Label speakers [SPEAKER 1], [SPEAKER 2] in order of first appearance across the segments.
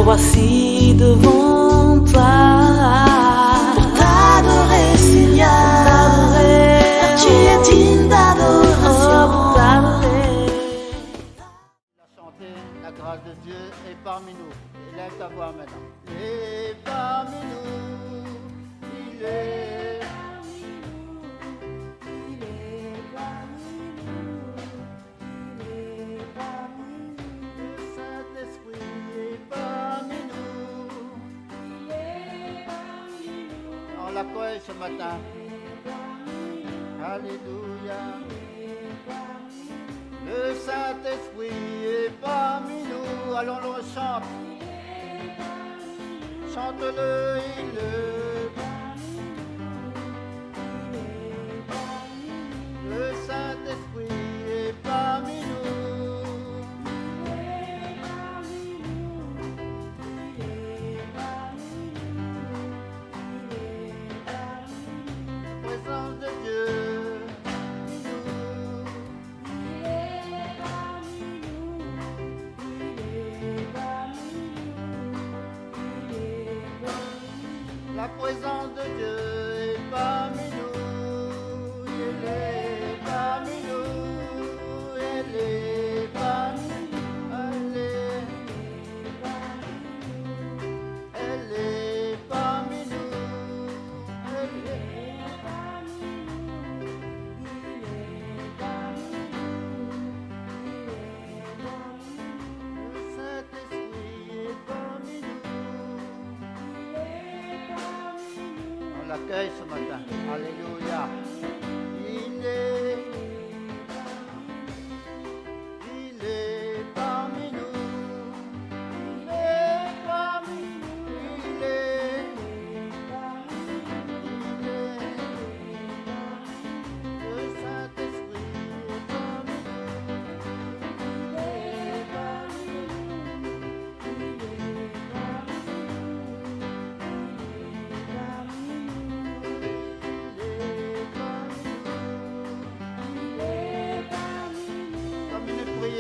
[SPEAKER 1] voici devant toi pour t'adorer, Seigneur, car tu es digne d'adoration.
[SPEAKER 2] La chanter, la grâce de Dieu est parmi nous. Élève ta voix maintenant. Il est parmi nous. Il est parmi nous. Il est parmi nous. Il est parmi nous. Le Saint-Esprit est parmi nous. Il est parmi nous. On l'accueille ce matin. Alléluia. Le Saint-Esprit est parmi nous. Allons le chanter. Chante-le, il est parmi nous. Le Saint-Esprit est parmi nous. Il est parmi nous. Il est parmi nous. Il est parmi nous. Présence de Dieu. La présence de Dieu est parmi nous, elle est parmi nous, elle est parmi nous, elle est parmi nous, elle est parmi nous, il est parmi nous, le Saint-Esprit est parmi nous. On l'accueille ce matin. Alléluia. Il est parmi nous. Il est parmi nous. Il est parmi nous. Le Saint-Esprit est parmi nous. Il est parmi nous.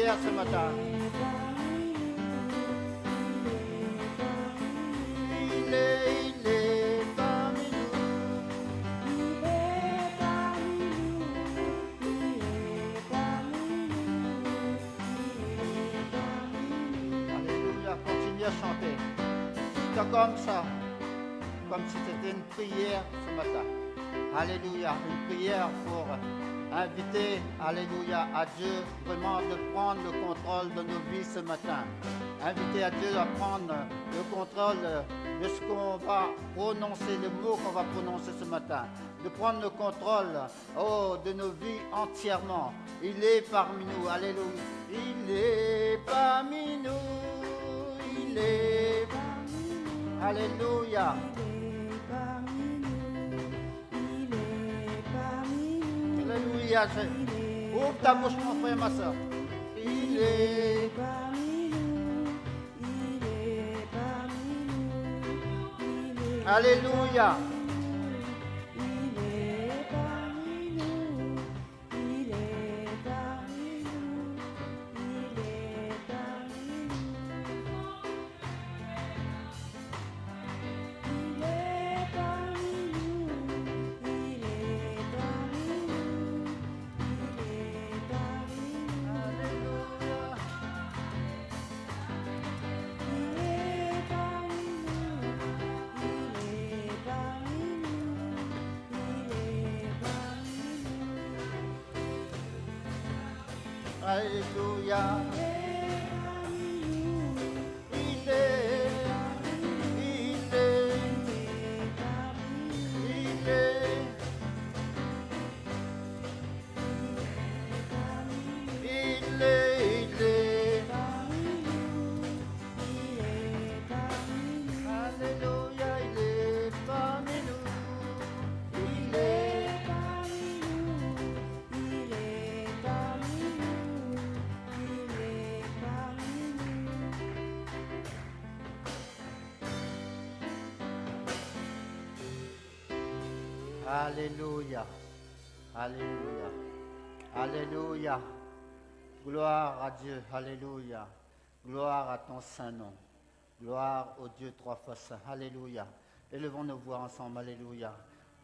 [SPEAKER 2] Ce matin. Il est parmi nous. Il est parmi nous. Il est parmi nous. Alléluia, continue à chanter. C'est comme ça, comme si c'était une prière ce matin. Alléluia, une prière pour inviter, alléluia, à Dieu vraiment de prendre le contrôle de nos vies ce matin. Inviter à Dieu à prendre le contrôle de ce qu'on va prononcer, les mots qu'on va prononcer ce matin. De prendre le contrôle, de nos vies entièrement. Il est parmi nous, alléluia. Il est parmi nous, il est parmi nous, alléluia. Alléluia. Ouvre ta bouche, mon frère, ma soeur. Il est parmi nous. Il est parmi nous. Alléluia. Il est parmi nous. Il est parmi nous. Il est parmi nous. Il est parmi nous. Il est parmi nous. Alléluia. Alléluia. Alléluia. Gloire au Dieu trois fois saint. Alléluia. Élevons nos voix ensemble. Alléluia.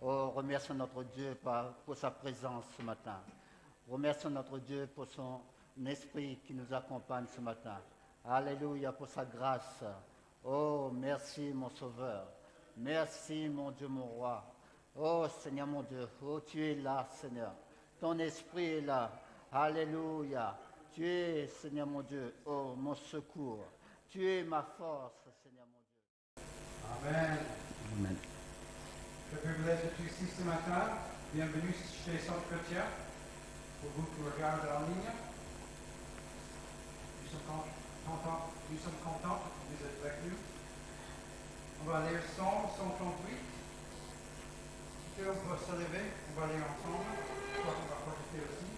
[SPEAKER 2] Oh, remercions notre Dieu pour sa présence ce matin. Remercions notre Dieu pour son esprit qui nous accompagne ce matin. Alléluia pour sa grâce. Oh, merci mon Sauveur. Merci mon Dieu, mon Roi. Oh Seigneur mon Dieu. Oh, tu es là, Seigneur. Ton esprit est là. Alléluia. Tu es, Seigneur mon Dieu, oh, mon secours. Tu es ma force, Seigneur mon Dieu.
[SPEAKER 3] Amen.
[SPEAKER 2] Amen.
[SPEAKER 3] Le privilège d'être ici ce matin. Bienvenue chez Centre Chrétien. Pour vous qui regardez en ligne. Nous sommes contents que vous êtes avec nous. On va lire Psaume 138. Et on va se lever, on va lire ensemble. Je crois qu'on va profiter aussi.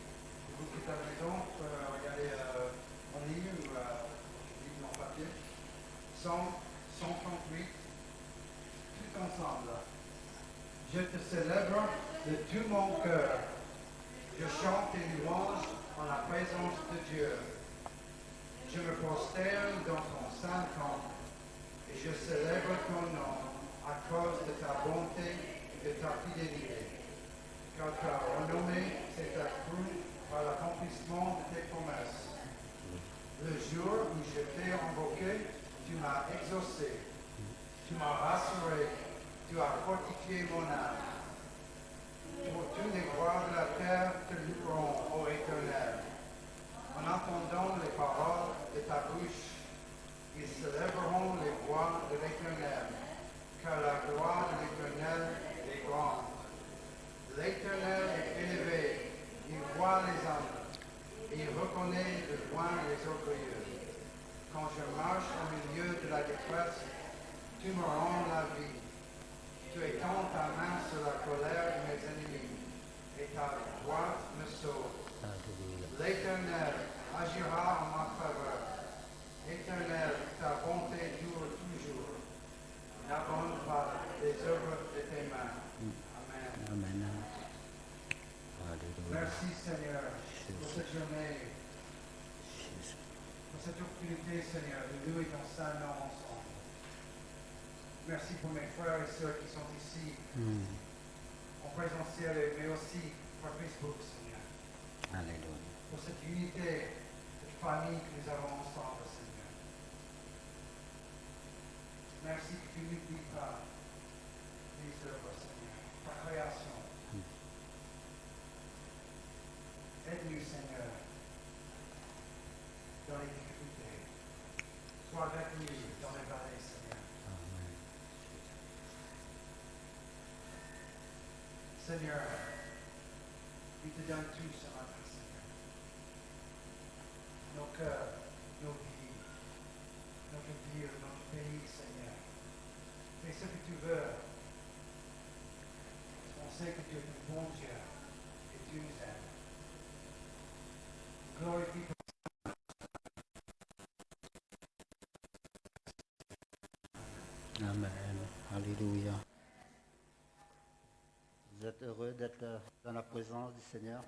[SPEAKER 3] Pour vous qui êtes à la maison, vous pouvez regarder en ligne ou livre en papier. Psaume 138. Tout ensemble. Je te célèbre de tout mon cœur. Je chante tes louanges en la présence de Dieu. Je me prosterne dans ton saint temple et je célèbre ton nom à cause de ta bonté et de ta fidélité. Car ta renommée s'est accrue par l'accomplissement de tes promesses. Le jour où je t'ai invoqué, tu m'as exaucé. Tu m'as rassuré. Tu as fortifié mon âme. Pour tous les rois de la terre te loueront, ô Éternel. En entendant les paroles de ta bouche, ils célèbreront les voies de l'Éternel, car la gloire de l'Éternel est grande. L'Éternel est élevé, il voit les hommes, et il reconnaît de loin les orgueilleux. Quand je marche au milieu de la détresse, tu me rends la vie. Tu étends ta main sur la colère de mes ennemis, et ta droite me sauve. L'Éternel agira en ma faveur. Éternel, ta bonté dure toujours. N'abandonne pas les œuvres de tes mains. Amen.
[SPEAKER 2] Amen.
[SPEAKER 3] Merci Seigneur pour cette journée, pour cette opportunité Seigneur de louer ton saint nom ensemble. Merci pour mes frères et sœurs qui sont ici en présentiel mais aussi par Facebook Seigneur.
[SPEAKER 2] Alléluia.
[SPEAKER 3] Pour cette unité, cette famille que nous avons ensemble, Seigneur. Merci que tu n'oublies pas les œuvres, Seigneur, ta création. Aide-nous, Seigneur, dans les difficultés. Sois avec nous dans les vallées, Seigneur. Seigneur, il te donne tout ce matin, Seigneur. Nos cœurs, nos vies, notre ville, notre pays, Seigneur. Fais ce que tu veux. On sait que tu es un bon Dieu et tu nous aimes. Glorifie ton
[SPEAKER 2] Amen. Alléluia. Vous êtes heureux d'être dans la présence du Seigneur.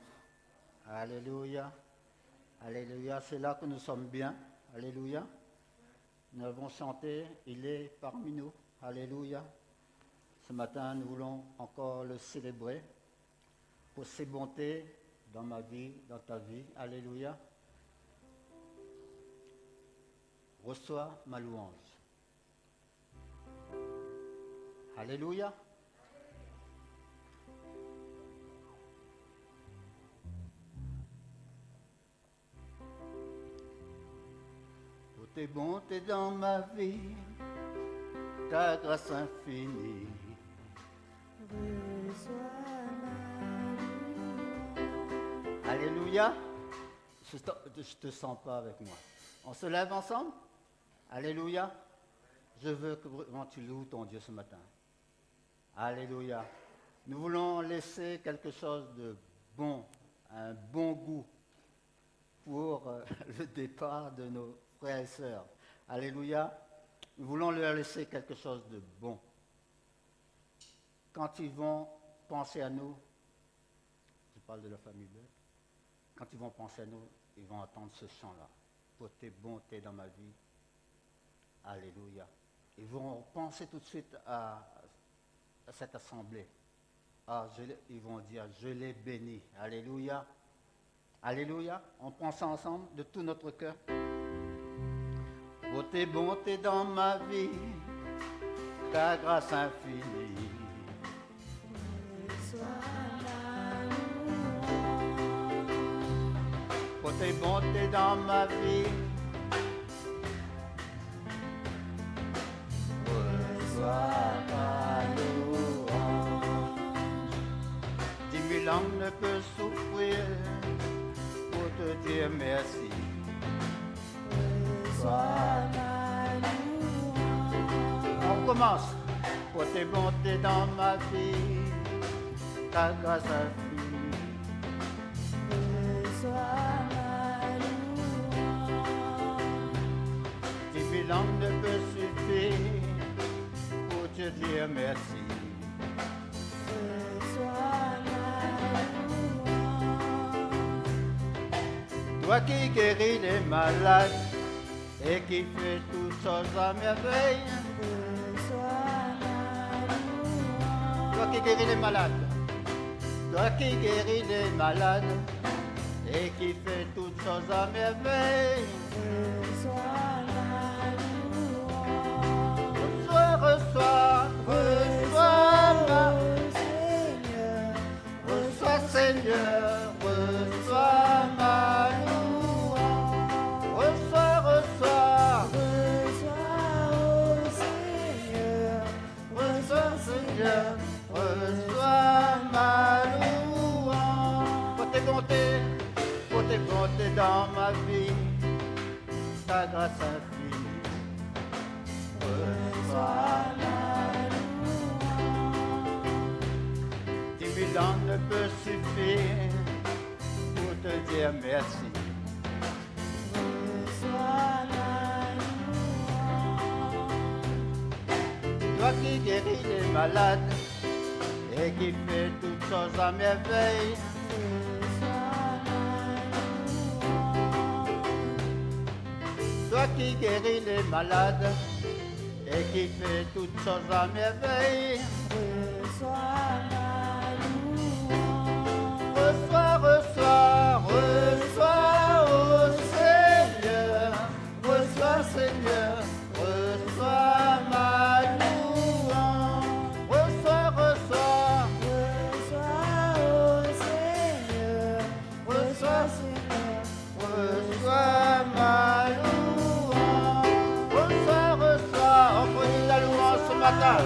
[SPEAKER 2] Alléluia. Alléluia. C'est là que nous sommes bien. Alléluia. Nous avons chanté, il est parmi nous. Alléluia. Ce matin, nous voulons encore le célébrer pour ses bontés dans ma vie, dans ta vie. Alléluia. Reçois ma louange. Alléluia. Pour tes bontés dans ma vie, ta grâce infinie. Alléluia. Je te sens pas avec moi. On se lève ensemble. Alléluia. Je veux que vraiment tu loues ton Dieu ce matin. Alléluia. Nous voulons laisser quelque chose de bon, un bon goût pour le départ de nos frères et sœurs. Alléluia. Nous voulons leur laisser quelque chose de bon. Quand ils vont penser à nous, je parle de la famille Bleu, quand ils vont penser à nous, ils vont entendre ce chant-là. Pour tes bontés dans ma vie, Alléluia. Ils vont penser tout de suite à cette assemblée. Ils vont dire, je l'ai béni. Alléluia. Alléluia. On prend ça ensemble de tout notre cœur. Pour tes bontés dans ma vie, ta grâce infinie. Pour tes bontés dans ma vie, reçois ma louange. 10 000 langues ne peuvent souffrir pour te dire merci. Reçois ma louange. On commence. Pour tes bontés dans ma vie, ta grâce infinie. Reçois ma louange. 10 000 langues ne peuvent suffire pour te dire merci. Reçois ma louange. Toi qui guéris les malades et qui fais toutes choses à merveille. Toi qui guéris les malades, toi qui guéris les malades et qui fait toutes choses à merveille. Reçois Seigneur, reçois ma louange. Reçois Seigneur, reçois ma louange. Pour tes bontés dans ma vie, ta grâce infinie. Reçois ma louange. 10 000 langues ne peuvent suffire pour te dire merci. Reçois ma louange. Toi qui guéris les malades et qui fait toutes choses à merveille. Toi qui guéris les malades et qui fait toutes choses à merveille. Reçois ma louange. Reçois, oh Seigneur. Reçois Seigneur, reçois ma louange. Reçois, oh Seigneur. Reçois Seigneur, reçois ma louange. Reçois, on prie la louange ce matin.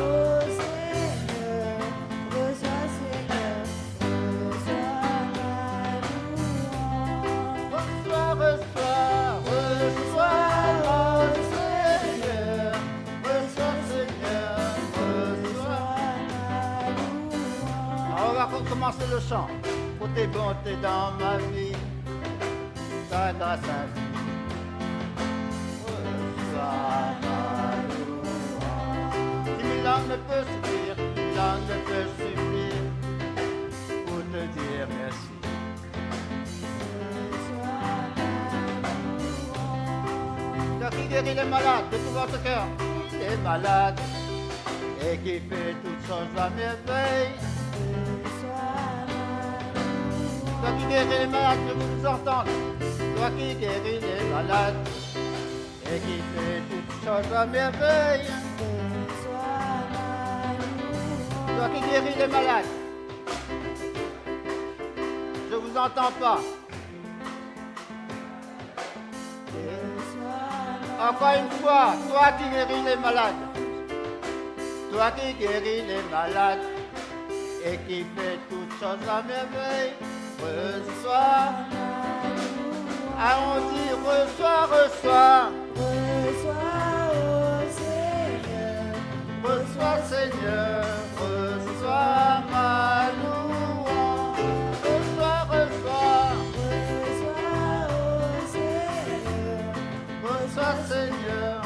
[SPEAKER 2] Commencer le chant. Pour tes bontés dans ma vie, ta grâce infinie. Reçois ma louange. 10 000 langues ne peuvent suffire, 10 000 langues ne peuvent suffire pour te dire merci. Toi qui guéris les malades de tout votre cœur, les malades et qui fait toutes choses à merveille. Toi qui guéris les malades, je veux vous entendre. Toi qui guéris les malades et qui fait toutes choses à merveille. Toi qui guéris les malades, je vous entends pas. Encore une fois, toi qui guéris les malades, toi qui guéris les malades et qui fait toutes choses à merveille. Reçois, on dit reçois. Reçois Seigneur, reçois ma louange. Reçois Seigneur.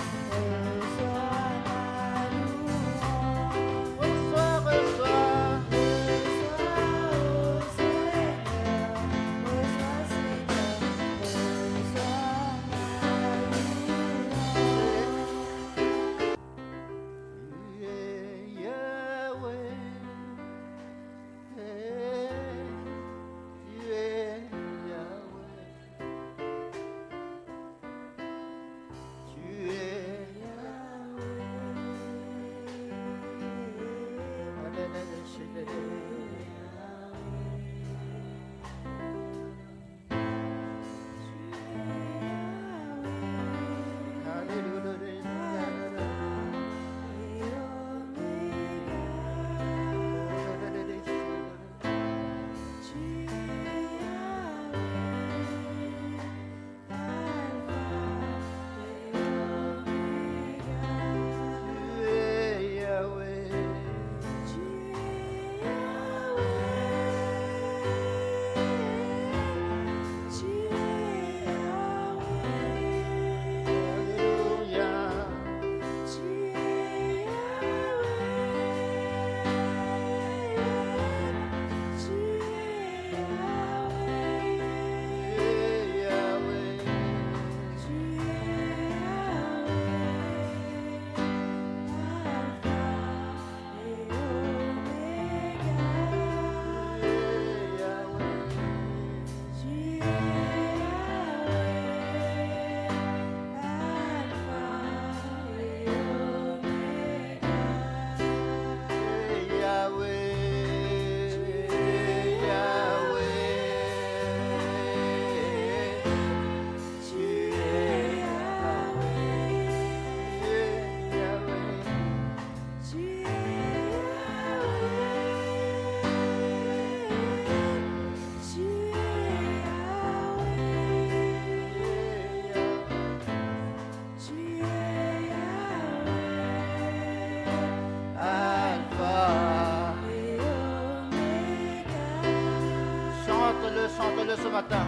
[SPEAKER 2] Chante-le ce matin.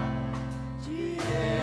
[SPEAKER 2] Tu es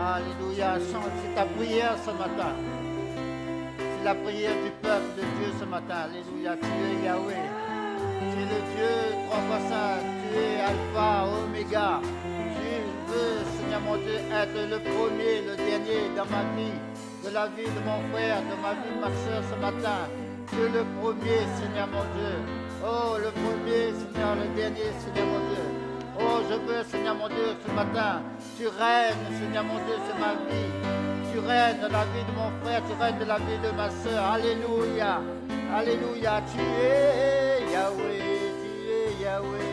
[SPEAKER 2] Alléluia, c'est ta prière ce matin. C'est la prière du peuple de Dieu ce matin. Alléluia, tu es Yahweh. Tu es le Dieu trois fois saint. Tu es Alpha, Oméga. Tu veux, Seigneur mon Dieu, être le premier, le dernier dans ma vie, de la vie de mon frère, de ma vie de ma soeur ce matin. Tu es le premier, Seigneur mon Dieu. Oh, le premier, Seigneur, le dernier, Seigneur mon Dieu. Oh, je veux, Seigneur mon Dieu, ce matin, tu règnes, Seigneur mon Dieu, sur ma vie. Tu règnes dans la vie de mon frère, tu règnes dans la vie de ma soeur. Alléluia. Alléluia. Tu es Yahweh, tu es Yahweh.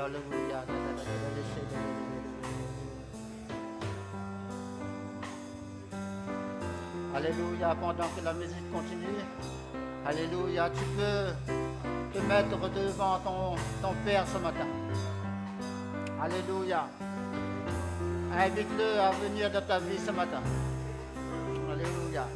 [SPEAKER 2] Alléluia. Alléluia, pendant que la musique continue. Alléluia, tu peux te mettre devant ton Père ce matin. Alléluia. Invite-le à venir dans ta vie ce matin. Alléluia.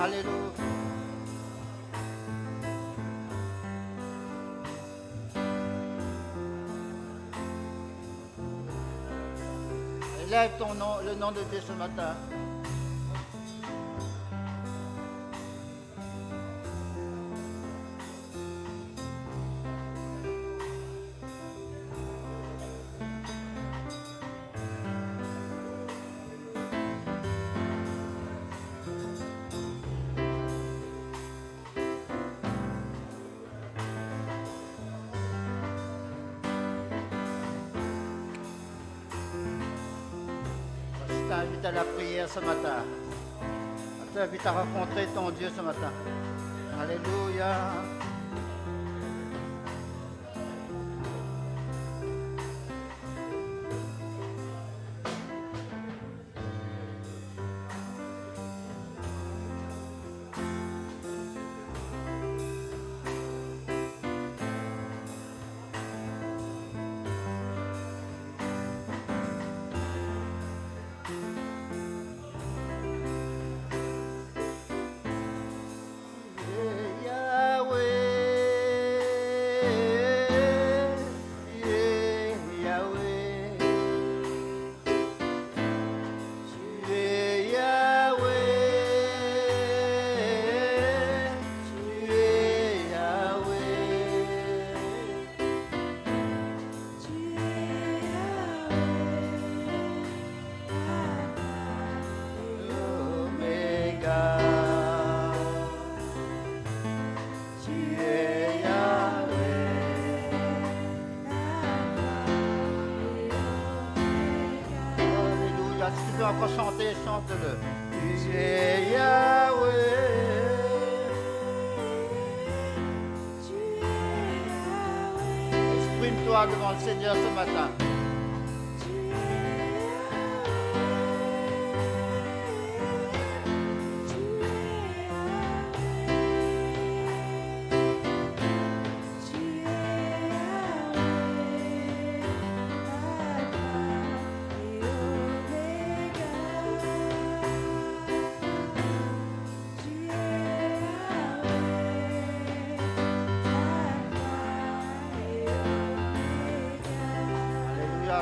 [SPEAKER 2] Alléluia. Élève ton nom, le nom de Dieu ce matin. Je t'invite à la prière ce matin. Je t'invite à rencontrer ton Dieu ce matin. Alléluia. Si tu veux encore chanter, chante-le. Tu es Yahweh. Exprime-toi devant le Seigneur ce matin.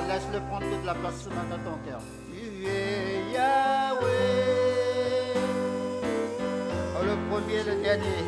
[SPEAKER 2] Laisse-le prendre toute la place ce matin dans ton cœur. Tu es Yahweh. Oh, le premier, le dernier.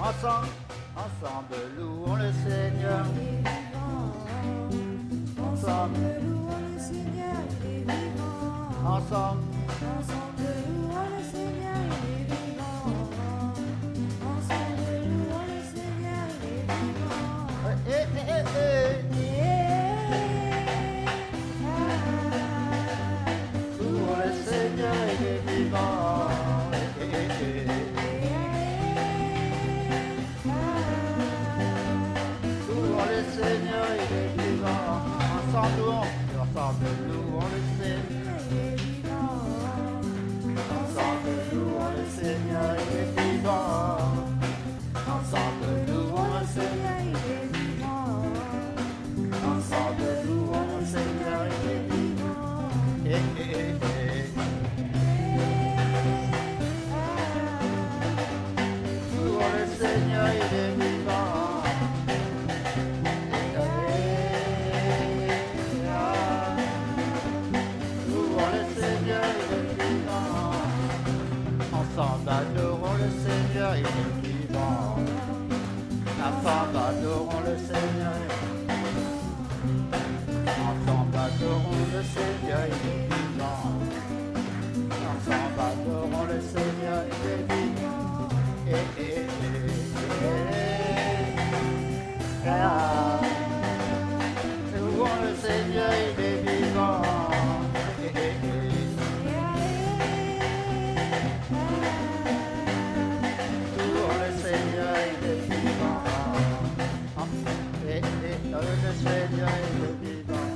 [SPEAKER 2] Ensemble, ensemble, louons le Seigneur. Ensemble,
[SPEAKER 1] louons le Seigneur, il est vivant.
[SPEAKER 2] Ensemble,
[SPEAKER 1] louons le Seigneur, il est vivant. Ensemble, louons le Seigneur, il est vivant.
[SPEAKER 2] louons le Seigneur, il est vivant. Louons le Seigneur, il est vivant. ensemble louons le Seigneur.
[SPEAKER 1] Il est vivant.
[SPEAKER 2] Ensemble louons le Seigneur, il est vivant. Ensemble louons le Seigneur,
[SPEAKER 1] Il est vivant.
[SPEAKER 2] ensemble louons le Seigneur, il est vivant. Eh, eh, eh, eh. Louons le Seigneur, il est vivant. Louons le Seigneur, il est vivant. Ensemble adorons le Seigneur, il est vivant. Ensemble adorons le Seigneur. Ensemble adorons le Seigneur, il est vivant. Ensemble adorons le Seigneur, il est vivant. Eh, eh, eh, eh. Ah. Louons le Seigneur, il est vivant. Eh, eh, eh. Louons le Seigneur, il est vivant. Eh, eh, le Seigneur, il est vivant.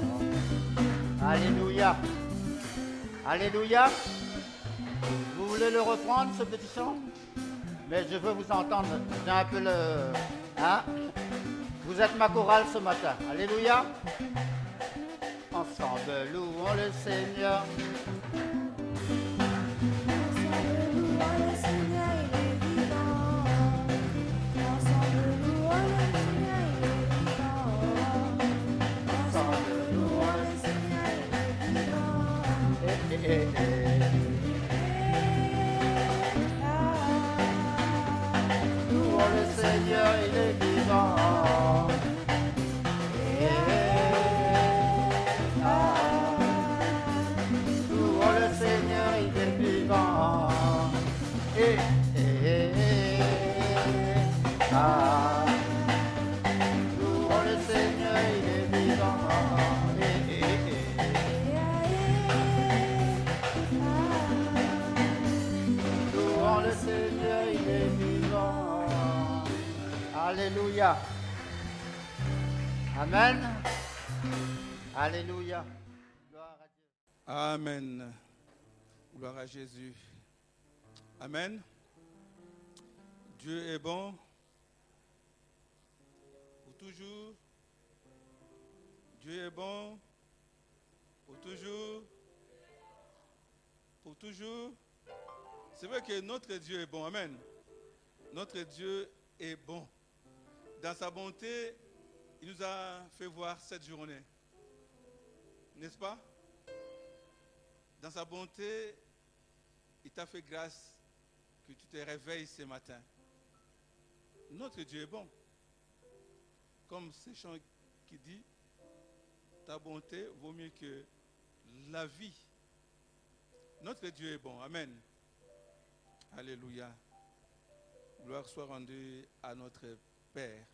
[SPEAKER 2] Alléluia. Alléluia. Vous voulez le reprendre, ce petit chant? Mais je veux vous entendre. J'ai un peu le... Hein? Vous êtes ma chorale ce matin. Alléluia. Ensemble, louons le Seigneur.
[SPEAKER 1] Ensemble louons le Seigneur, il est vivant. Ensemble louons le Seigneur, il est vivant. Ensemble louons le Seigneur, il est vivant.
[SPEAKER 2] Eh, eh, eh, eh. Louons le Seigneur, il est vivant. Eh, ah. Louons le Seigneur, il est vivant. Eh, eh, eh, ah. Louons le Seigneur, il est vivant. Eh, eh, eh. Louons le Seigneur, il est vivant. Alléluia. Amen. Alléluia. Gloire à Dieu.
[SPEAKER 4] Amen. Gloire à Jésus. Amen. Dieu est bon pour toujours. Dieu est bon pour toujours. Pour toujours. C'est vrai que notre Dieu est bon. Amen. Notre Dieu est bon. Dans sa bonté, il nous a fait voir cette journée. N'est-ce pas? Dans sa bonté, il t'a fait grâce que tu te réveilles ce matin. Notre Dieu est bon. Comme ce chant qui dit, ta bonté vaut mieux que la vie. Notre Dieu est bon. Amen. Alléluia. Gloire soit rendue à notre Père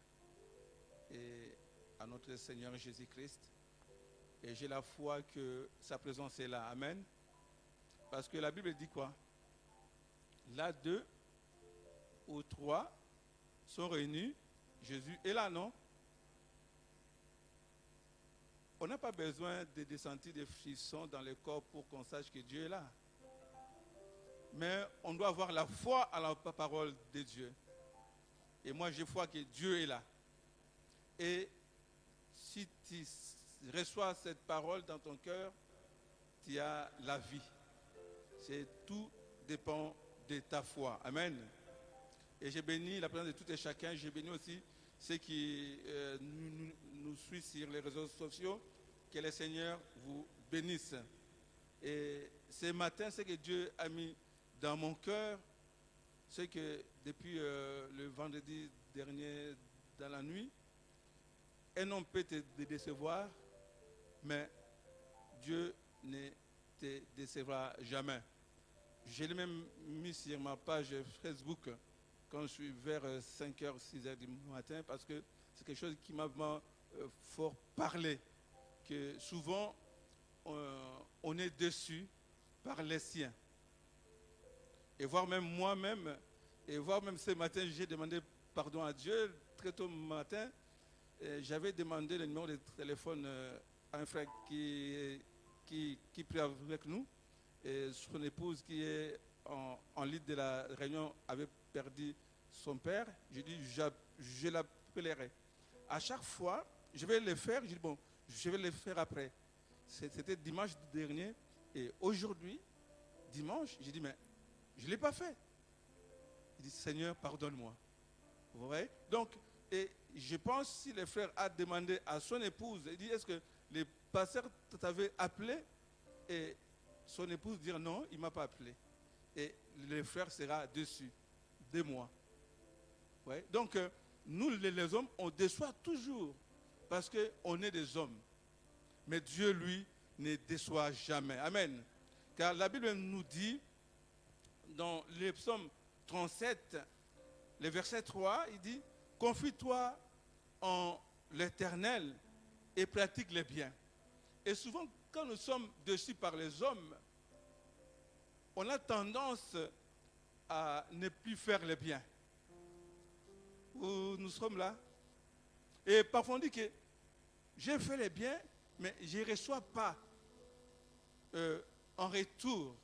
[SPEAKER 4] et à notre Seigneur Jésus-Christ. Et j'ai la foi que sa présence est là. Amen. Parce que la Bible dit quoi? Là, 2 ou 3 sont réunis. Jésus est là, non? On n'a pas besoin de sentir des frissons dans le corps pour qu'on sache que Dieu est là. Mais on doit avoir la foi à la parole de Dieu. Et moi, j'ai foi que Dieu est là. Et si tu reçois cette parole dans ton cœur, tu as la vie. Tout dépend de ta foi. Amen. Et j'ai béni la présence de tout et chacun. J'ai béni aussi ceux qui nous suivent sur les réseaux sociaux. Que le Seigneur vous bénisse. Et ce matin, ce que Dieu a mis dans mon cœur, c'est que depuis le vendredi dernier dans la nuit, un homme peut te décevoir, mais Dieu ne te décevra jamais. Je l'ai même mis sur ma page Facebook quand je suis vers 5h, 6h du matin, parce que c'est quelque chose qui m'a vraiment fort parlé, que souvent on est déçu par les siens. Et voir même moi-même, et voir même ce matin, j'ai demandé pardon à Dieu très tôt le matin. J'avais demandé le numéro de téléphone un frère qui prie avec nous, et son épouse qui est en ligne de la réunion avait perdu son père. Je dis, je l'appellerai. À chaque fois, je vais le faire. Je dis, bon, je vais le faire après. C'était dimanche dernier. Et aujourd'hui, dimanche, j'ai dit, mais je ne l'ai pas fait. Il dit, Seigneur, pardonne-moi. Vous voyez? Donc, et je pense si le frère a demandé à son épouse, il dit, est-ce que le pasteur t'avait appelé? Et son épouse dit, non, il ne m'a pas appelé. Et le frère sera dessus de moi. Ouais. Donc, nous, les hommes, on déçoit toujours parce qu'on est des hommes. Mais Dieu, lui, ne déçoit jamais. Amen. Car la Bible nous dit, dans le psaume 37, le verset 3, il dit, confie-toi en l'Éternel et pratique les biens. Et souvent, quand nous sommes déçus par les hommes, on a tendance à ne plus faire le bien. Nous sommes là. Et parfois on dit que j'ai fait le bien, mais je ne reçois pas en retour.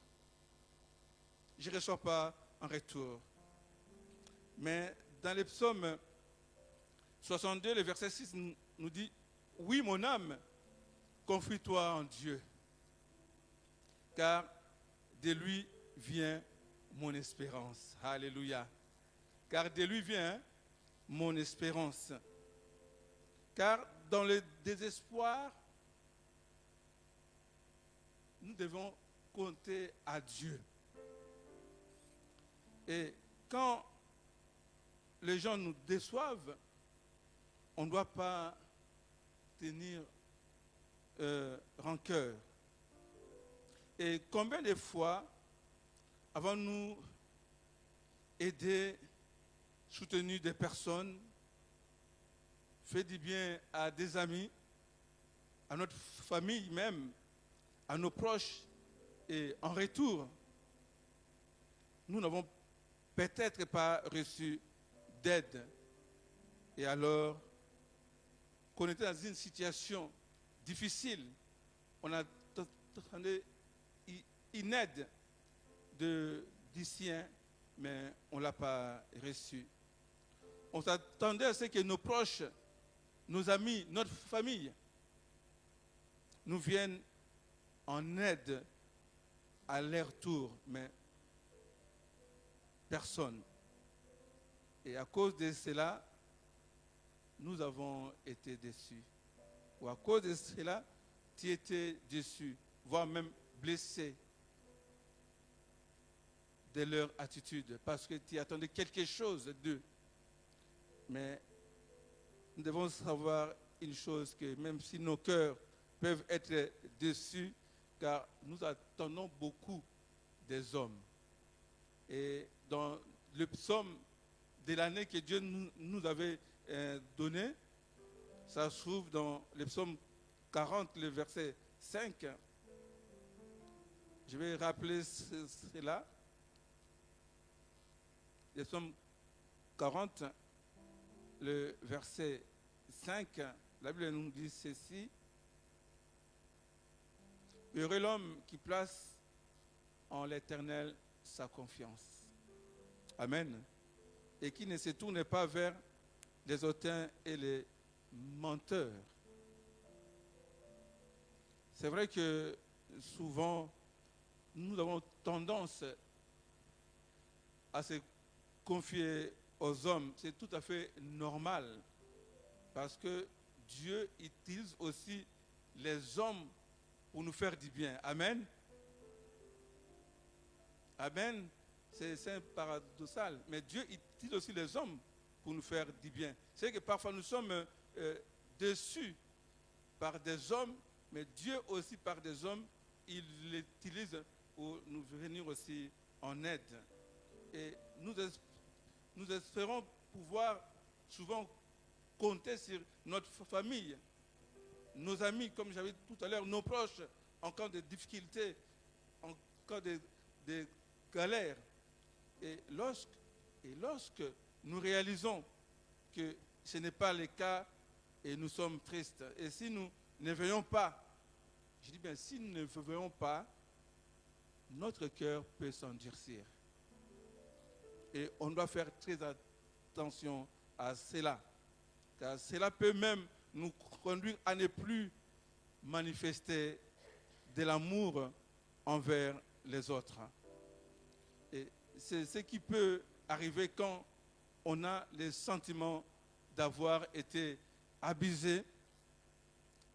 [SPEAKER 4] Je ne reçois pas en retour. Mais dans le psaume 62, le verset 6 nous dit, oui mon âme, confie-toi en Dieu, car de lui vient mon espérance. Alléluia. Car de lui vient mon espérance. Car dans le désespoir, nous devons compter à Dieu. Et quand les gens nous déçoivent, on ne doit pas tenir rancœur. Et combien de fois avons-nous aidé, soutenu des personnes, fait du bien à des amis, à notre famille même, à nos proches, et en retour, nous n'avons peut-être pas reçu d'aide. Et alors, qu'on était dans une situation difficile, on a attendu une aide du sien, mais on ne l'a pas reçu. On s'attendait à ce que nos proches, nos amis, notre famille nous viennent en aide à leur tour, mais personne. Et à cause de cela, nous avons été déçus. Ou à cause de cela, tu étais déçu, voire même blessé de leur attitude, parce que tu attendais quelque chose d'eux. Mais nous devons savoir une chose, que même si nos cœurs peuvent être déçus, car nous attendons beaucoup des hommes. Et dans le psaume de l'année que Dieu nous avait donné, ça se trouve dans le psaume 40, le verset 5. Je vais rappeler cela. Le psaume 40, le verset 5, la Bible nous dit ceci. Heureux l'homme qui place en l'Éternel sa confiance. Amen. Et qui ne se tourne pas vers les hautains et les menteurs. C'est vrai que souvent, nous avons tendance à se confier aux hommes. C'est tout à fait normal. Parce que Dieu utilise aussi les hommes pour nous faire du bien. Amen. Amen. C'est paradoxal. Mais Dieu utilise aussi les hommes pour nous faire du bien. C'est que parfois nous sommes déçus par des hommes, mais Dieu aussi par des hommes, il l'utilise pour nous venir aussi en aide. Et nous espérons pouvoir souvent compter sur notre famille, nos amis, comme j'avais dit tout à l'heure, nos proches, en cas de difficultés, en cas de galères. Et lorsque nous réalisons que ce n'est pas le cas et nous sommes tristes, et si nous ne veillons pas, je dis bien, si nous ne veillons pas, notre cœur peut s'endurcir. Et on doit faire très attention à cela. Car cela peut même nous conduire à ne plus manifester de l'amour envers les autres. Et c'est ce qui peut arriver quand on a le sentiment d'avoir été abusé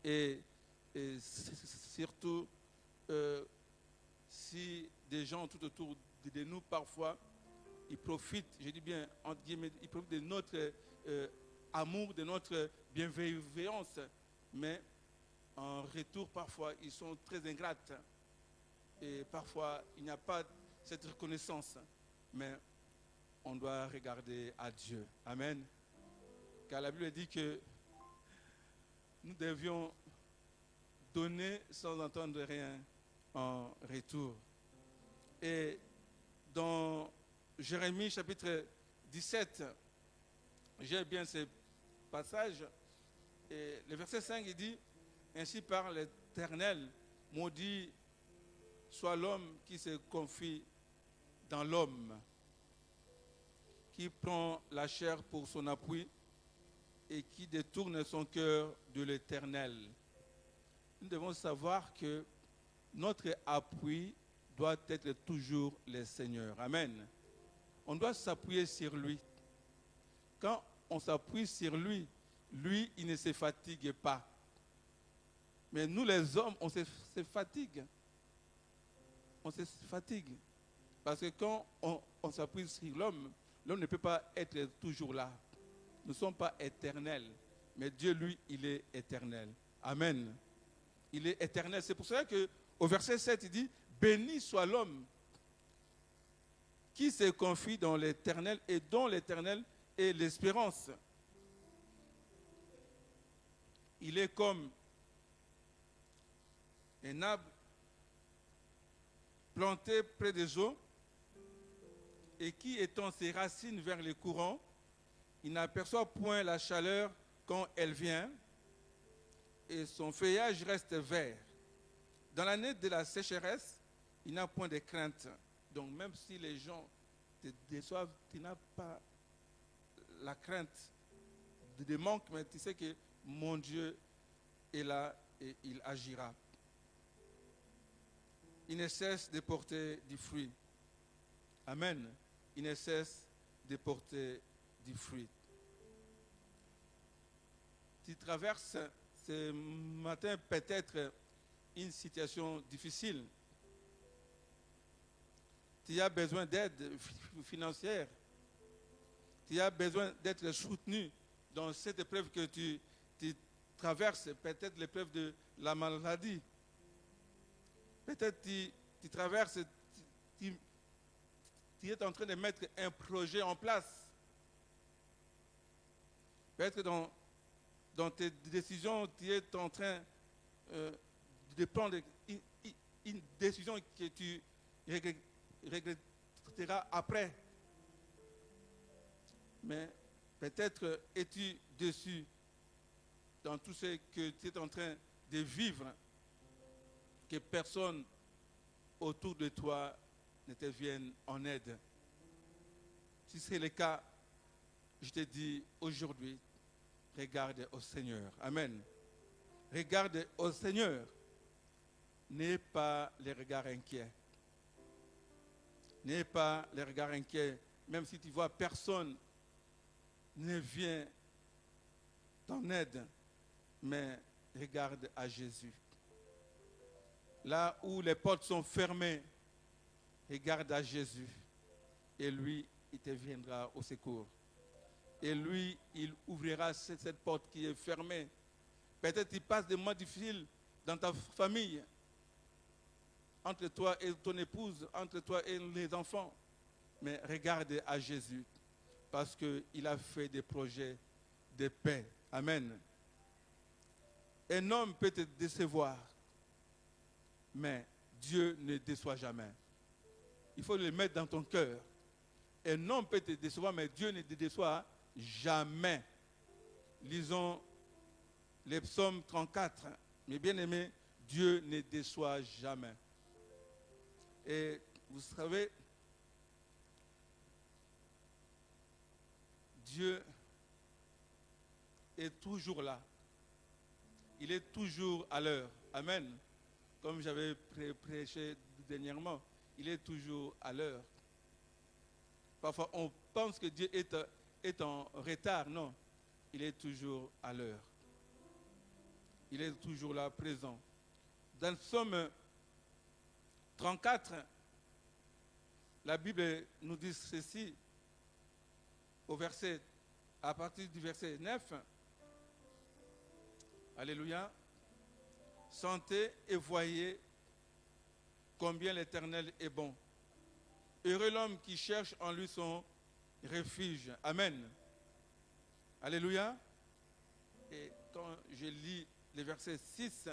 [SPEAKER 4] et surtout si des gens tout autour de nous parfois ils profitent, je dis bien entre guillemets, ils profitent de notre amour, de notre bienveillance, mais en retour parfois ils sont très ingrates et parfois il n'y a pas cette reconnaissance, mais on doit regarder à Dieu. Amen. Car la Bible dit que nous devions donner sans entendre rien en retour. Et dans Jérémie chapitre 17, j'ai bien ce passage, et le verset 5 il dit, ainsi parle l'Éternel, maudit soit l'homme qui se confie dans l'homme, qui prend la chair pour son appui et qui détourne son cœur de l'Éternel. Nous devons savoir que notre appui doit être toujours le Seigneur. Amen. On doit s'appuyer sur lui. Quand on s'appuie sur lui, lui, il ne se fatigue pas. Mais nous, les hommes, on se fatigue. On se fatigue. Parce que quand on s'appuie sur l'homme, l'homme ne peut pas être toujours là. Nous ne sommes pas éternels. Mais Dieu, lui, il est éternel. Amen. Il est éternel. C'est pour cela qu'au verset 7, il dit, béni soit l'homme qui se confie dans l'éternel et dont l'éternel est l'espérance. Il est comme un arbre planté près des eaux et qui étend ses racines vers les courants, il n'aperçoit point la chaleur quand elle vient et son feuillage reste vert. Dans l'année de la sécheresse, il n'a point de crainte. Donc même si les gens te déçoivent, tu n'as pas la crainte de manque, mais tu sais que mon Dieu est là et il agira. Il ne cesse de porter du fruit. Amen. Il ne cesse de porter du fruit. Tu traverses ce matin peut-être une situation difficile. Tu as besoin d'aide financière. Tu as besoin d'être soutenu dans cette épreuve que tu traverses, peut-être l'épreuve de la maladie. Peut-être tu traverses, tu es en train de mettre un projet en place. Peut-être dans tes décisions, tu es en train de prendre une décision que tu regretteras après. Mais peut-être es-tu déçu dans tout ce que tu es en train de vivre, que personne autour de toi ne te vienne en aide. Si c'est le cas, je te dis aujourd'hui, regarde au Seigneur. Amen. Regarde au Seigneur. N'aie pas les regards inquiets. N'aie pas les regards inquiets. Même si tu vois personne ne vient t'en aide, mais regarde à Jésus. Là où les portes sont fermées, regarde à Jésus. Et lui, il te viendra au secours. Et lui, il ouvrira cette porte qui est fermée. Peut-être il passe des moments difficiles dans ta famille, entre toi et ton épouse, entre toi et les enfants. Mais regarde à Jésus, parce qu'il a fait des projets de paix. Amen. Un homme peut te décevoir, mais Dieu ne déçoit jamais. Il faut le mettre dans ton cœur. Un homme peut te décevoir, mais Dieu ne te déçoit jamais. Lisons les psaumes 34, Mes bien-aimés, Dieu ne déçoit jamais. Et vous savez, Dieu est toujours là. Il est toujours à l'heure. Amen. Comme j'avais prêché dernièrement, il est toujours à l'heure. Parfois, on pense que Dieu est en retard. Non, il est toujours à l'heure. Il est toujours là, présent. Dans le psaume 34, la Bible nous dit ceci, à partir du verset 9. Alléluia. Sentez et voyez combien l'Éternel est bon. Heureux l'homme qui cherche en lui son refuge. Amen. Alléluia. Et quand je lis le verset 6,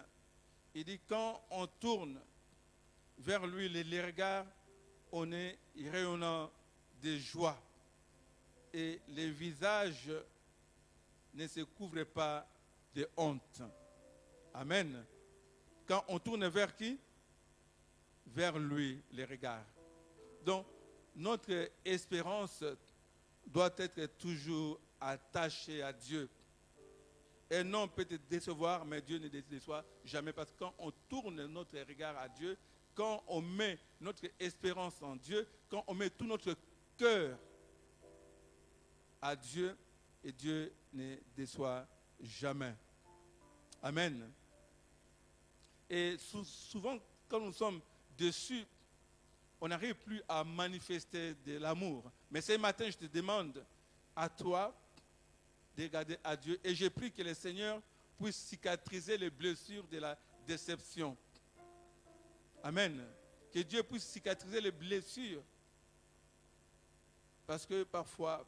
[SPEAKER 4] il dit quand on tourne vers lui les regards, on est rayonnant de joie. Et les visages ne se couvrent pas de honte. Amen. Quand on tourne vers qui? Vers lui les regards. Donc, notre espérance doit être toujours attachée à Dieu. Et non peut te décevoir, mais Dieu ne te déçoit jamais. Parce que quand on tourne notre regard à Dieu, quand on met notre espérance en Dieu, quand on met tout notre cœur à Dieu, et Dieu ne déçoit jamais. Amen. Et souvent, quand nous sommes déçus, on n'arrive plus à manifester de l'amour. Mais ce matin, je te demande à toi de regarder à Dieu. Et je prie que le Seigneur puisse cicatriser les blessures de la déception. Amen. Que Dieu puisse cicatriser les blessures. Parce que parfois,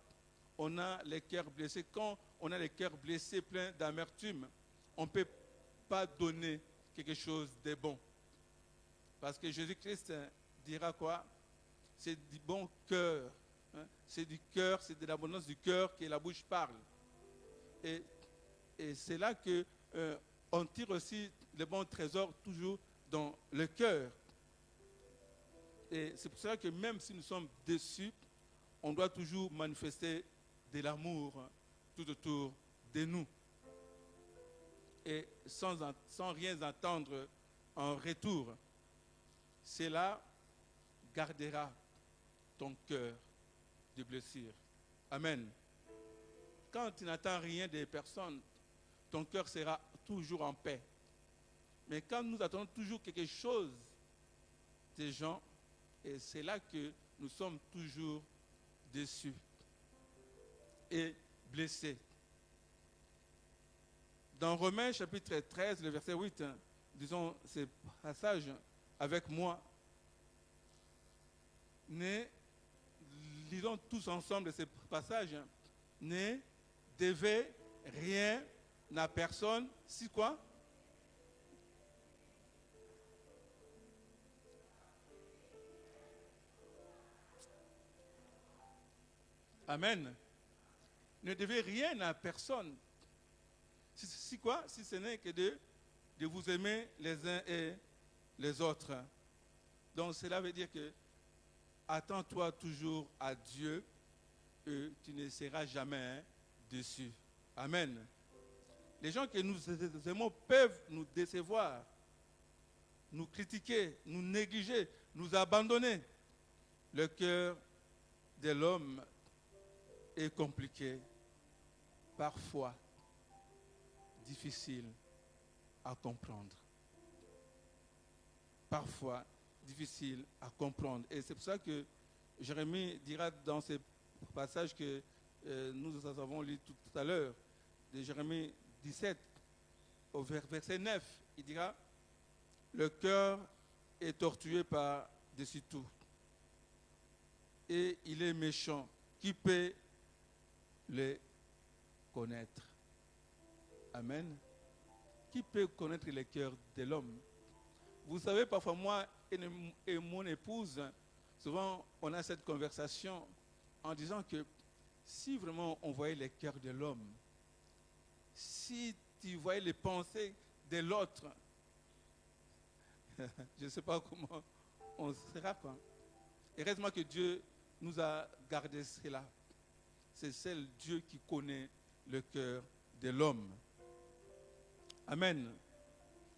[SPEAKER 4] on a les cœurs blessés. Quand on a les cœurs blessés pleins d'amertume, on ne peut pas donner quelque chose de bon. Parce que Jésus-Christ dira quoi? C'est du bon cœur. Hein? C'est du cœur, c'est de l'abondance du cœur que la bouche parle. Et c'est là que on tire aussi les bons trésors toujours dans le cœur. Et c'est pour cela que même si nous sommes déçus, on doit toujours manifester de l'amour tout autour de nous. Et sans rien attendre en retour. Cela gardera ton cœur de blessure. Amen. Quand tu n'attends rien des personnes, ton cœur sera toujours en paix. Mais quand nous attendons toujours quelque chose des gens, et c'est là que nous sommes toujours déçus et blessés. Dans Romains chapitre 13, le verset 8, disons ce passage avec moi. Lisons tous ensemble ce passage. Ne devez rien à personne, si quoi? Amen. Ne devez rien à personne. Si quoi? Si ce n'est que de vous aimer les uns et les autres. Donc cela veut dire que attends-toi toujours à Dieu et tu ne seras jamais déçu. Amen. Les gens que nous aimons peuvent nous décevoir, nous critiquer, nous négliger, nous abandonner. Le cœur de l'homme est compliqué, parfois difficile à comprendre. Parfois difficile à comprendre. Et c'est pour ça que Jérémie dira dans ce passage que nous avons lu tout à l'heure, de Jérémie 17, au verset 9, il dira « Le cœur est tortué par-dessus tout, et il est méchant. Qui peut le connaître ?» Amen. Qui peut connaître le cœur de l'homme? Vous savez, parfois moi et mon épouse, souvent on a cette conversation en disant que si vraiment on voyait le cœur de l'homme, si tu voyais les pensées de l'autre, je ne sais pas comment on sera, quoi. Heureusement que Dieu nous a gardé cela. C'est seul Dieu qui connaît le cœur de l'homme. Amen.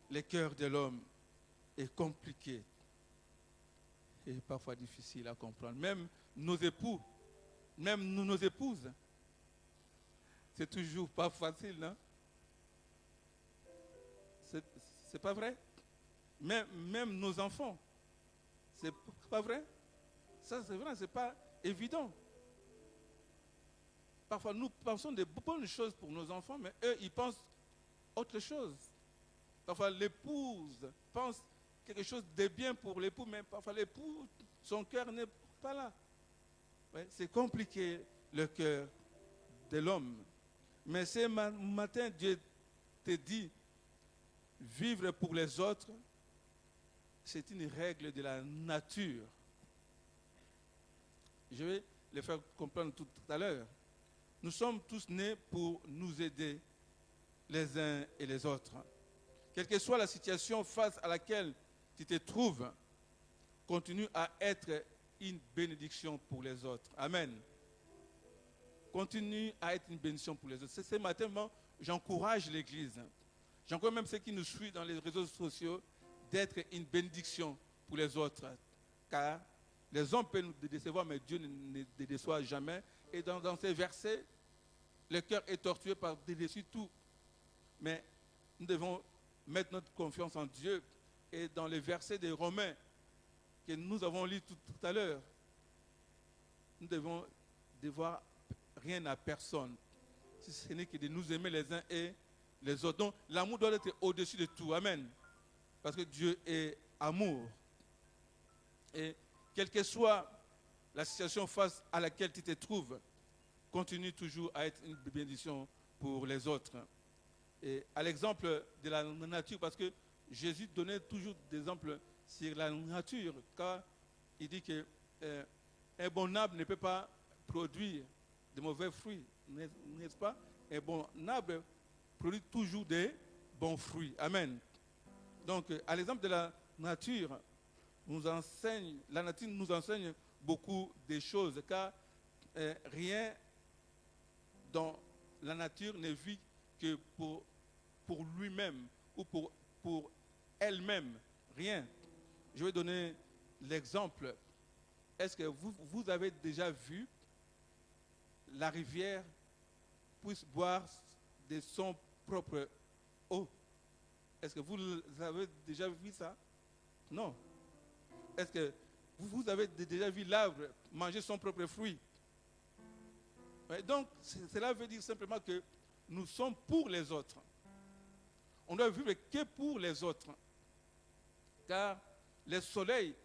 [SPEAKER 4] Le cœur de l'homme est compliqué et parfois difficile à comprendre. Même nos époux, même nos épouses, c'est toujours pas facile, non? C'est pas vrai? Même nos enfants, c'est pas vrai? Ça, c'est vrai, c'est pas évident. Parfois, nous pensons de bonnes choses pour nos enfants, mais eux, ils pensent autre chose. Parfois, l'épouse pense quelque chose de bien pour l'époux, mais parfois l'époux, son cœur n'est pas là. Ouais, c'est compliqué, le cœur de l'homme. Mais ce matin, Dieu te dit, vivre pour les autres, c'est une règle de la nature. Je vais le faire comprendre tout à l'heure. Nous sommes tous nés pour nous aider les uns et les autres. Quelle que soit la situation face à laquelle tu te trouves, continue à être une bénédiction pour les autres. Amen. Continue à être une bénédiction pour les autres. Ce matin, j'encourage l'Église. J'encourage même ceux qui nous suivent dans les réseaux sociaux d'être une bénédiction pour les autres. Car les hommes peuvent nous décevoir, mais Dieu ne déçoit jamais. Et dans ces versets, le cœur est torturé par dessus tout. Mais nous devons mettre notre confiance en Dieu. Et dans les versets des Romains que nous avons lus tout à l'heure, nous devons devoir rien à personne. Si ce n'est que de nous aimer les uns et les autres. Donc l'amour doit être au-dessus de tout. Amen. Parce que Dieu est amour. Et quelle que soit la situation face à laquelle tu te trouves, continue toujours à être une bénédiction pour les autres. Et à l'exemple de la nature, parce que Jésus donnait toujours des exemples sur la nature, car il dit que un bon arbre ne peut pas produire de mauvais fruits, n'est-ce pas? Un bon arbre produit toujours des bons fruits. Amen. Donc, à l'exemple de la nature, la nature nous enseigne beaucoup de choses, car rien dans la nature ne vit que pour lui-même ou pour elle-même. Rien. Je vais donner l'exemple. Est-ce que vous avez déjà vu la rivière puisse boire de son propre eau? Est-ce que vous avez déjà vu ça? Non. Est-ce que vous avez déjà vu l'arbre manger son propre fruit? Ouais, donc, cela veut dire simplement que nous sommes pour les autres. On doit vivre que pour les autres. Car le soleil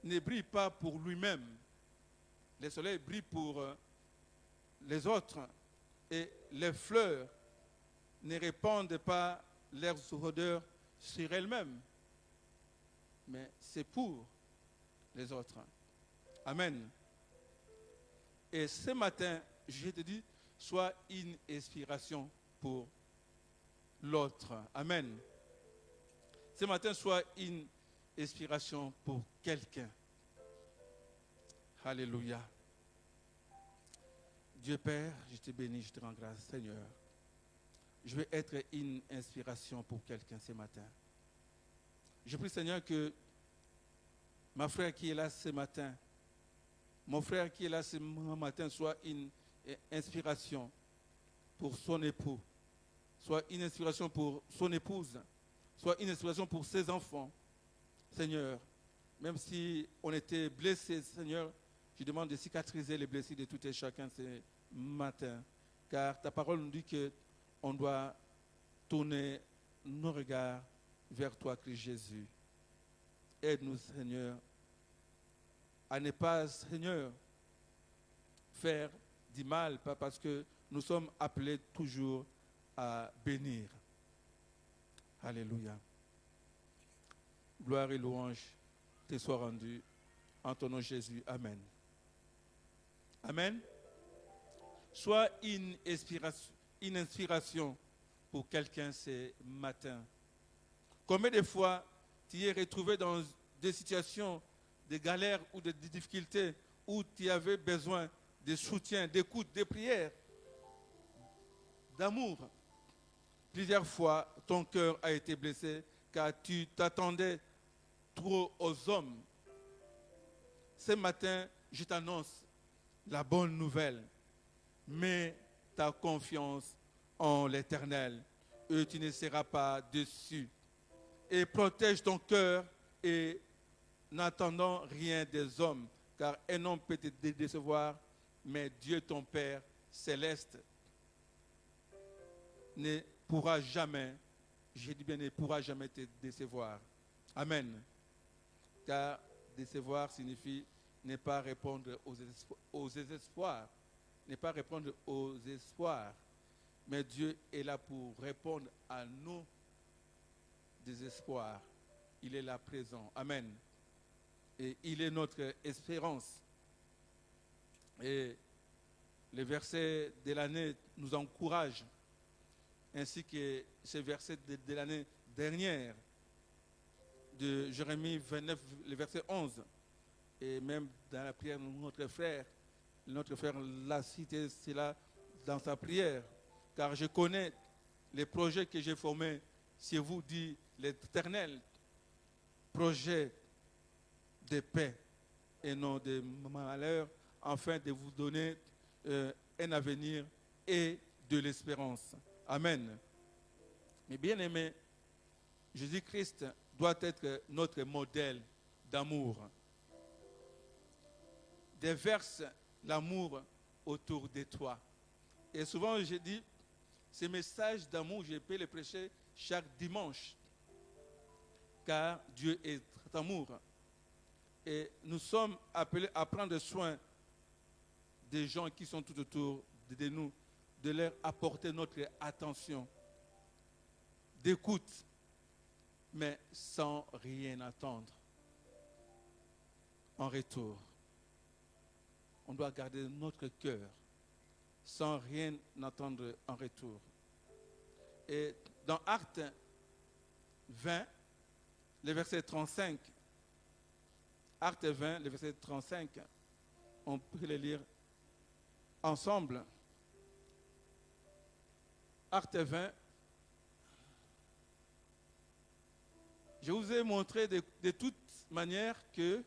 [SPEAKER 4] ne brille pas pour lui-même. Le soleil brille pour les autres. Et les fleurs ne répandent pas leurs odeurs sur elles-mêmes. Mais c'est pour les autres. Amen. Et ce matin, je te dis, sois une inspiration pour l'autre. Amen. Ce matin, sois une inspiration pour quelqu'un. Alléluia. Dieu Père, je te bénis, je te rends grâce, Seigneur. Je vais être une inspiration pour quelqu'un ce matin. Je prie, Seigneur, que ma frère qui est là ce matin, mon frère qui est là ce matin, soit une inspiration pour son époux, soit une inspiration pour son épouse, soit une inspiration pour ses enfants. Seigneur, même si on était blessé, Seigneur, je demande de cicatriser les blessures de tout et chacun ce matin. Car ta parole nous dit qu'on doit tourner nos regards vers toi, Christ Jésus. Aide-nous, Seigneur, à ne pas, Seigneur, faire du mal, pas parce que nous sommes appelés toujours à bénir. Alléluia. Gloire et louange te soient rendues en ton nom Jésus. Amen. Amen. Sois une inspiration pour quelqu'un ce matin. Combien de fois tu es retrouvé dans des situations de galères ou de difficultés où tu avais besoin de soutien, d'écoute, de prière, d'amour. Plusieurs fois, ton cœur a été blessé car tu t'attendais trop aux hommes. Ce matin, je t'annonce la bonne nouvelle. Mets ta confiance en l'Éternel et tu ne seras pas déçu. Et protège ton cœur et n'attendant rien des hommes, car un homme peut te décevoir, mais Dieu ton Père céleste ne pourra jamais, je dis bien ne pourra jamais te décevoir. Amen. Car décevoir signifie ne pas répondre aux espoirs. Ne pas répondre aux espoirs. Mais Dieu est là pour répondre à nos désespoirs. Il est là présent. Amen. Et il est notre espérance. Et les versets de l'année nous encouragent, ainsi que ces versets de l'année dernière, de Jérémie 29, le verset 11. Et même dans la prière de notre frère l'a cité cela dans sa prière. Car je connais les projets que j'ai formés, si vous dit l'Éternel, projet de paix et non de malheur, afin de vous donner un avenir et de l'espérance. Amen. Mais bien aimé, Jésus-Christ doit être notre modèle d'amour. Déverse l'amour autour de toi. Et souvent, je dis, ces messages d'amour, je peux les prêcher chaque dimanche. Car Dieu est amour. Et nous sommes appelés à prendre soin des gens qui sont tout autour de nous, de leur apporter notre attention, d'écoute, mais sans rien attendre en retour. On doit garder notre cœur sans rien attendre en retour. Et dans Actes 20, le verset 35, Actes 20, le verset 35, on peut le lire ensemble. Actes 20. Je vous ai montré de toute manière que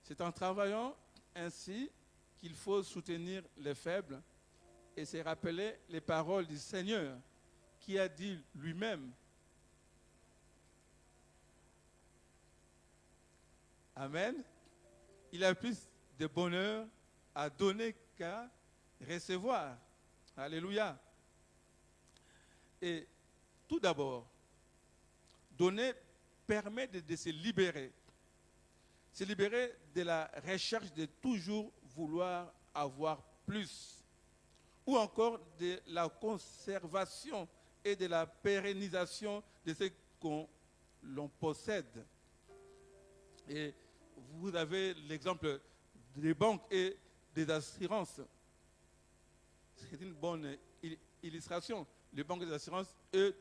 [SPEAKER 4] c'est en travaillant ainsi qu'il faut soutenir les faibles et se rappeler les paroles du Seigneur qui a dit lui-même. Amen. Il a plus de bonheur à donner qu'à recevoir. Alléluia. Et tout d'abord, donner permet de se libérer. Se libérer de la recherche de toujours vouloir avoir plus. Ou encore de la conservation et de la pérennisation de ce l'on possède. Et vous avez l'exemple des banques et des assurances. C'est une bonne illustration. Les banques et les assurances, eux,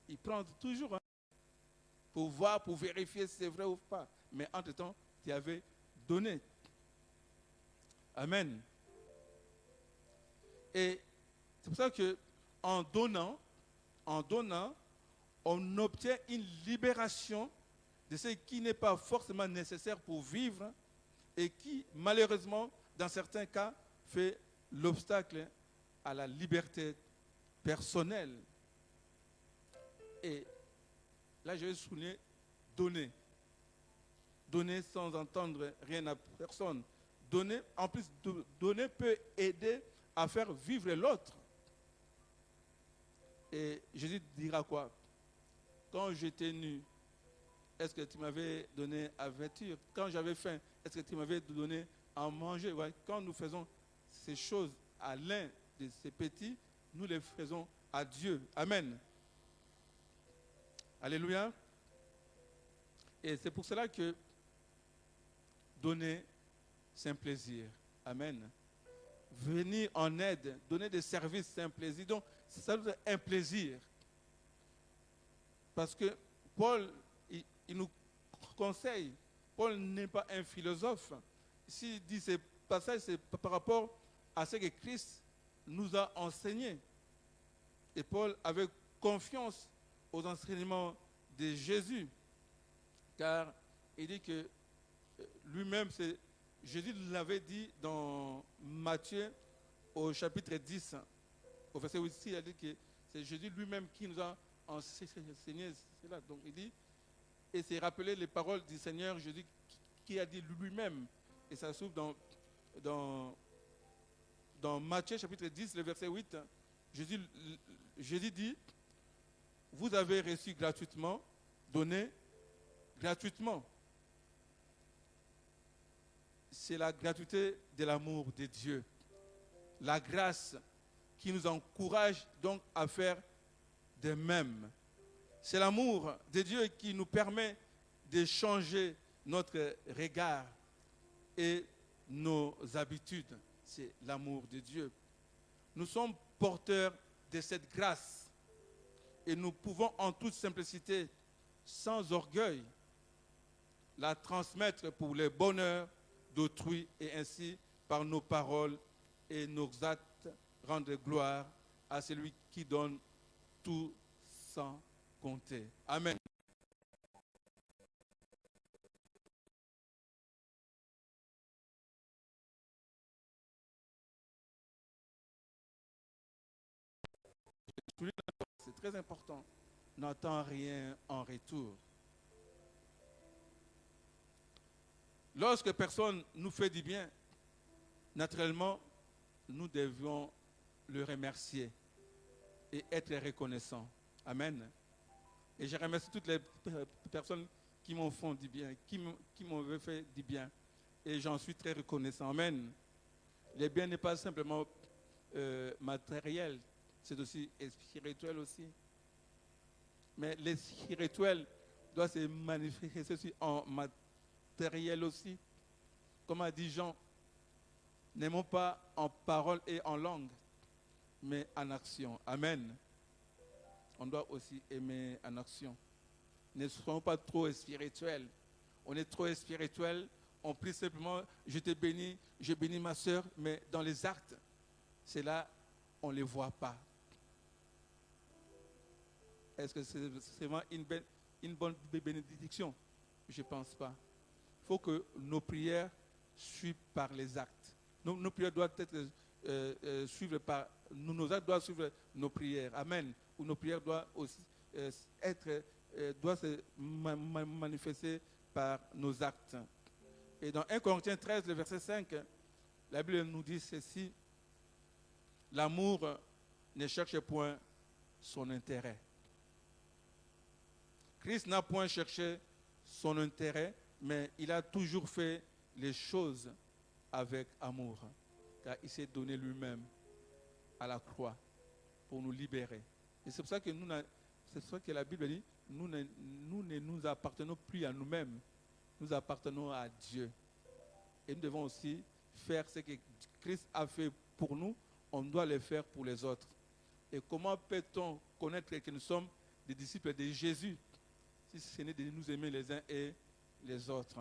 [SPEAKER 4] ils prennent toujours pour voir, pour vérifier si c'est vrai ou pas. Mais entre-temps, tu avais donné. Amen. Et c'est pour ça qu'en donnant, on obtient une libération de ce qui n'est pas forcément nécessaire pour vivre et qui, malheureusement, dans certains cas, fait l'obstacle à la liberté personnelle. Et là, je vais souligner donner. Donner sans entendre rien à personne. Donner, en plus, donner peut aider à faire vivre l'autre. Et Jésus dira quoi? Quand j'étais nu, est-ce que tu m'avais donné à vêtir? Quand j'avais faim, est-ce que tu m'avais donné à manger? Ouais. Quand nous faisons ces choses à l'un de ces petits, nous les faisons à Dieu. Amen. Alléluia. Et c'est pour cela que donner, c'est un plaisir. Amen. Venir en aide, donner des services, c'est un plaisir. Donc, ça doit être un plaisir. Parce que Paul, il nous conseille. Paul n'est pas un philosophe. S'il dit ce passage, c'est par rapport à ce que Christ nous a enseigné. Et Paul avait confiance aux enseignements de Jésus. Car il dit que lui-même, Jésus l'avait dit dans Matthieu au chapitre 10, au verset 8, il a dit que c'est Jésus lui-même qui nous a enseigné cela. Donc il dit, et c'est rappeler les paroles du Seigneur Jésus qui a dit lui-même, et ça se trouve dans Matthieu chapitre 10, le verset 8, Jésus dit, vous avez reçu gratuitement, donné gratuitement. C'est la gratuité de l'amour de Dieu. La grâce qui nous encourage donc à faire de même. C'est l'amour de Dieu qui nous permet de changer notre regard et nos habitudes. C'est l'amour de Dieu. Nous sommes porteurs de cette grâce et nous pouvons en toute simplicité, sans orgueil, la transmettre pour le bonheur d'autrui et ainsi, par nos paroles et nos actes, rendre gloire à celui qui donne tout sans compter. Amen. C'est très important. N'attends rien en retour. Lorsque personne nous fait du bien, naturellement, nous devions le remercier et être reconnaissants. Amen. Et je remercie toutes les personnes qui m'ont fait du bien, qui m'ont fait du bien. Et j'en suis très reconnaissant. Amen. Le bien n'est pas simplement matériel, c'est aussi spirituel aussi. Mais le spirituel doit se manifester aussi en matériel aussi. Comme a dit Jean, n'aimons pas en parole et en langue, mais en action. Amen. On doit aussi aimer en action. Ne soyons pas trop spirituels. On est trop spirituel, on prie simplement, je te bénis, je bénis ma soeur, mais dans les actes, c'est là, on ne les voit pas. Est-ce que c'est vraiment une bonne bénédiction? Je ne pense pas. Il faut que nos prières suivent par les actes. Nos prières doivent être suivre par... Nos actes doivent suivre nos prières. Amen. Ou nos prières doivent aussi doivent se manifester par nos actes. Et dans 1 Corinthiens 13, le verset 5, la Bible nous dit ceci: l'amour ne cherche point son intérêt. Christ n'a point cherché son intérêt, mais il a toujours fait les choses avec amour, car il s'est donné lui-même à la croix pour nous libérer. Et c'est pour ça que c'est pour ça que la Bible dit, nous ne nous appartenons plus à nous-mêmes, nous appartenons à Dieu. Et nous devons aussi faire ce que Christ a fait pour nous, on doit le faire pour les autres. Et comment peut-on connaître que nous sommes des disciples de Jésus si ce n'est de nous aimer les uns et les autres?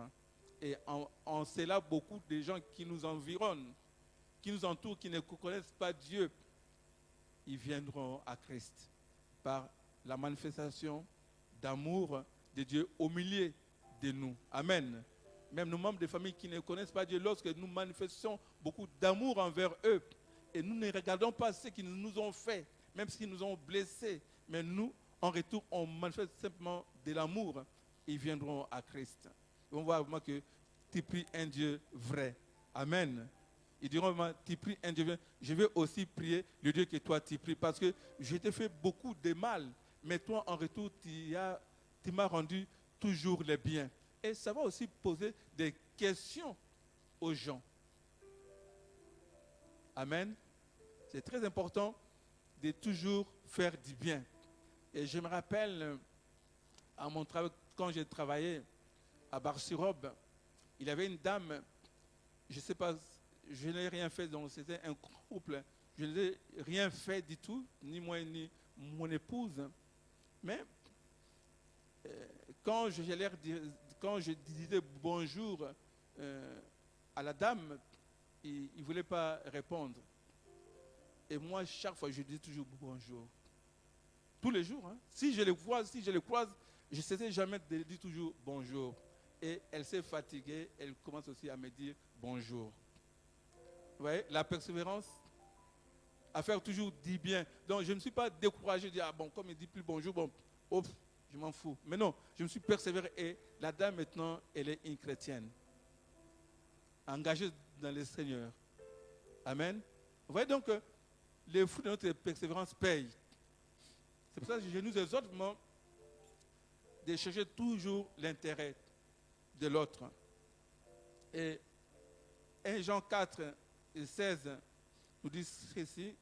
[SPEAKER 4] Et en cela, beaucoup de gens qui nous environnent, qui nous entourent, qui ne connaissent pas Dieu, ils viendront à Christ par la manifestation d'amour de Dieu au milieu de nous. Amen. Même nos membres de famille qui ne connaissent pas Dieu, lorsque nous manifestons beaucoup d'amour envers eux, et nous ne regardons pas ce qu'ils nous ont fait, même s'ils nous ont blessés, mais nous, en retour, on manifeste simplement de l'amour, ils viendront à Christ. Et on voit vraiment que tu pries un Dieu vrai. Amen. Ils diront vraiment, tu pries un Dieu vrai. Je vais aussi prier le Dieu que toi tu pries, parce que je t'ai fait beaucoup de mal, mais toi, en retour, tu m'as rendu toujours le bien. Et ça va aussi poser des questions aux gens. Amen. C'est très important de toujours faire du bien. Et je me rappelle, à mon travail, quand j'ai travaillé à Bar-sur-Aube, il y avait une dame, je ne sais pas, je n'ai rien fait, donc c'était un couple, je n'ai rien fait du tout, ni moi ni mon épouse, mais quand je disais bonjour à la dame, il ne voulait pas répondre. Et moi, chaque fois, je dis toujours bonjour. Tous les jours. Hein. Si je le croise, je ne cessais jamais de dire toujours bonjour. Et elle s'est fatiguée, elle commence aussi à me dire bonjour. Vous voyez, la persévérance, à faire toujours dit bien. Donc, je ne me suis pas découragé de dire, ah bon, comme il ne dit plus bonjour, bon, hop, je m'en fous. Mais non, je me suis persévéré et la dame maintenant, elle est une chrétienne. Engagée dans le Seigneur. Amen. Vous voyez donc que les fruits de notre persévérance payent. C'est pour ça que je nous exhorte de chercher toujours l'intérêt de l'autre. Et 1 Jean 4 et 16 nous dit ceci.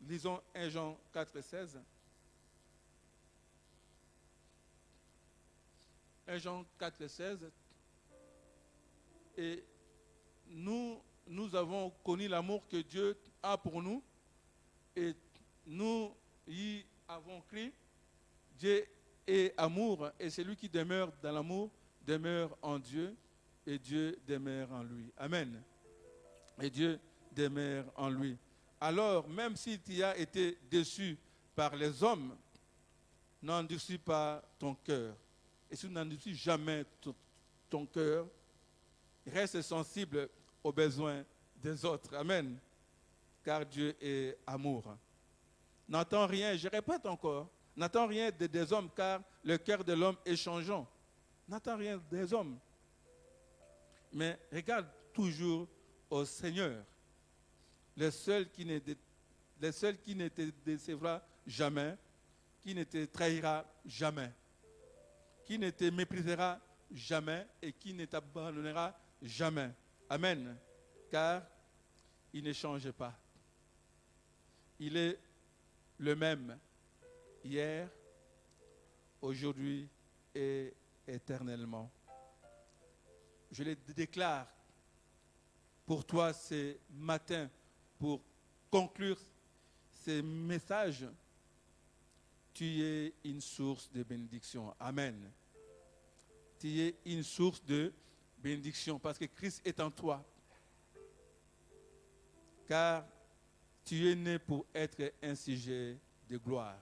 [SPEAKER 4] Lisons 1 Jean 4 et 16. 1 Jean 4 et 16. Et nous avons connu l'amour que Dieu a pour nous. Et nous y avons cru. Dieu est amour. Et celui qui demeure dans l'amour demeure en Dieu. Et Dieu demeure en lui. Amen. Et Dieu demeure en lui. Alors, même si tu as été déçu par les hommes, n'endurcis pas ton cœur. Et si tu n'endurcis jamais ton cœur, reste sensible aux besoins des autres. Amen. Car Dieu est amour. N'attends rien, je répète encore, n'attends rien des hommes, car le cœur de l'homme est changeant. N'attends rien des hommes. Mais regarde toujours au Seigneur, le seul qui ne te décevra jamais, qui ne te trahira jamais, qui ne te méprisera jamais et qui ne t'abandonnera jamais. Amen. Car il ne change pas. Il est le même hier, aujourd'hui et éternellement. Je le déclare pour toi ce matin, pour conclure ce message. Tu es une source de bénédiction. Amen. Tu es une source de bénédiction parce que Christ est en toi. Car tu es né pour être un sujet de gloire.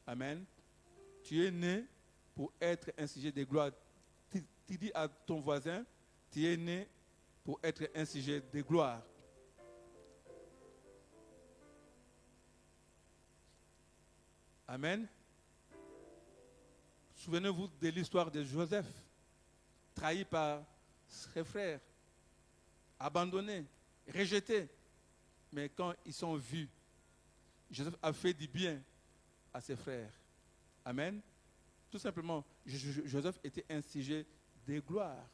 [SPEAKER 4] Amen. Tu es né pour être un sujet de gloire. Tu dis à ton voisin, tu es né pour être un sujet de gloire. Amen. Souvenez-vous de l'histoire de Joseph, trahi par ses frères, abandonné, rejeté. Mais quand ils sont vus, Joseph a fait du bien à ses frères. Amen. Tout simplement, Joseph était un sujet de gloire.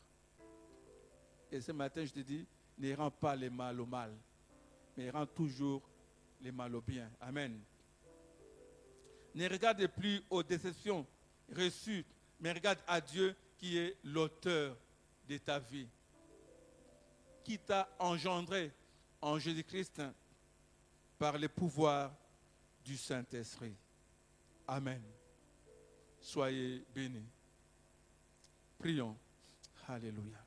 [SPEAKER 4] Et ce matin, je te dis, ne rends pas les mal au mal, mais rends toujours les mal au bien. Amen. Ne regarde plus aux déceptions reçues, mais regarde à Dieu qui est l'auteur de ta vie, qui t'a engendré en Jésus-Christ par le pouvoir du Saint-Esprit. Amen. Soyez bénis. Prions. Alléluia.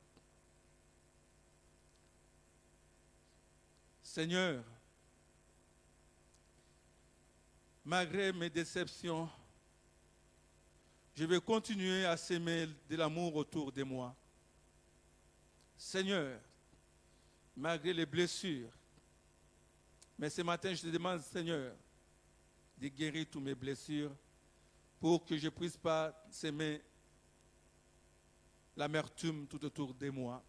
[SPEAKER 4] Seigneur, malgré mes déceptions, je vais continuer à s'aimer de l'amour autour de moi. Seigneur, malgré les blessures, mais ce matin, je te demande, Seigneur, de guérir toutes mes blessures pour que je ne puisse pas s'aimer l'amertume tout autour de moi,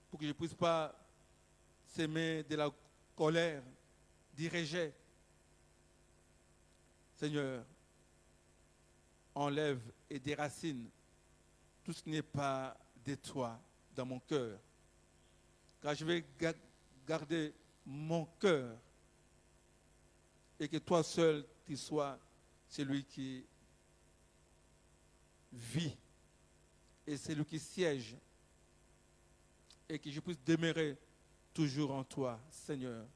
[SPEAKER 4] pour que je ne puisse pas s'aimer de la colère, du rejet. Seigneur, enlève et déracine tout ce qui n'est pas de toi dans mon cœur. Car je vais garder mon cœur et que toi seul, tu sois celui qui vit et celui qui siège et que je puisse demeurer toujours en toi, Seigneur.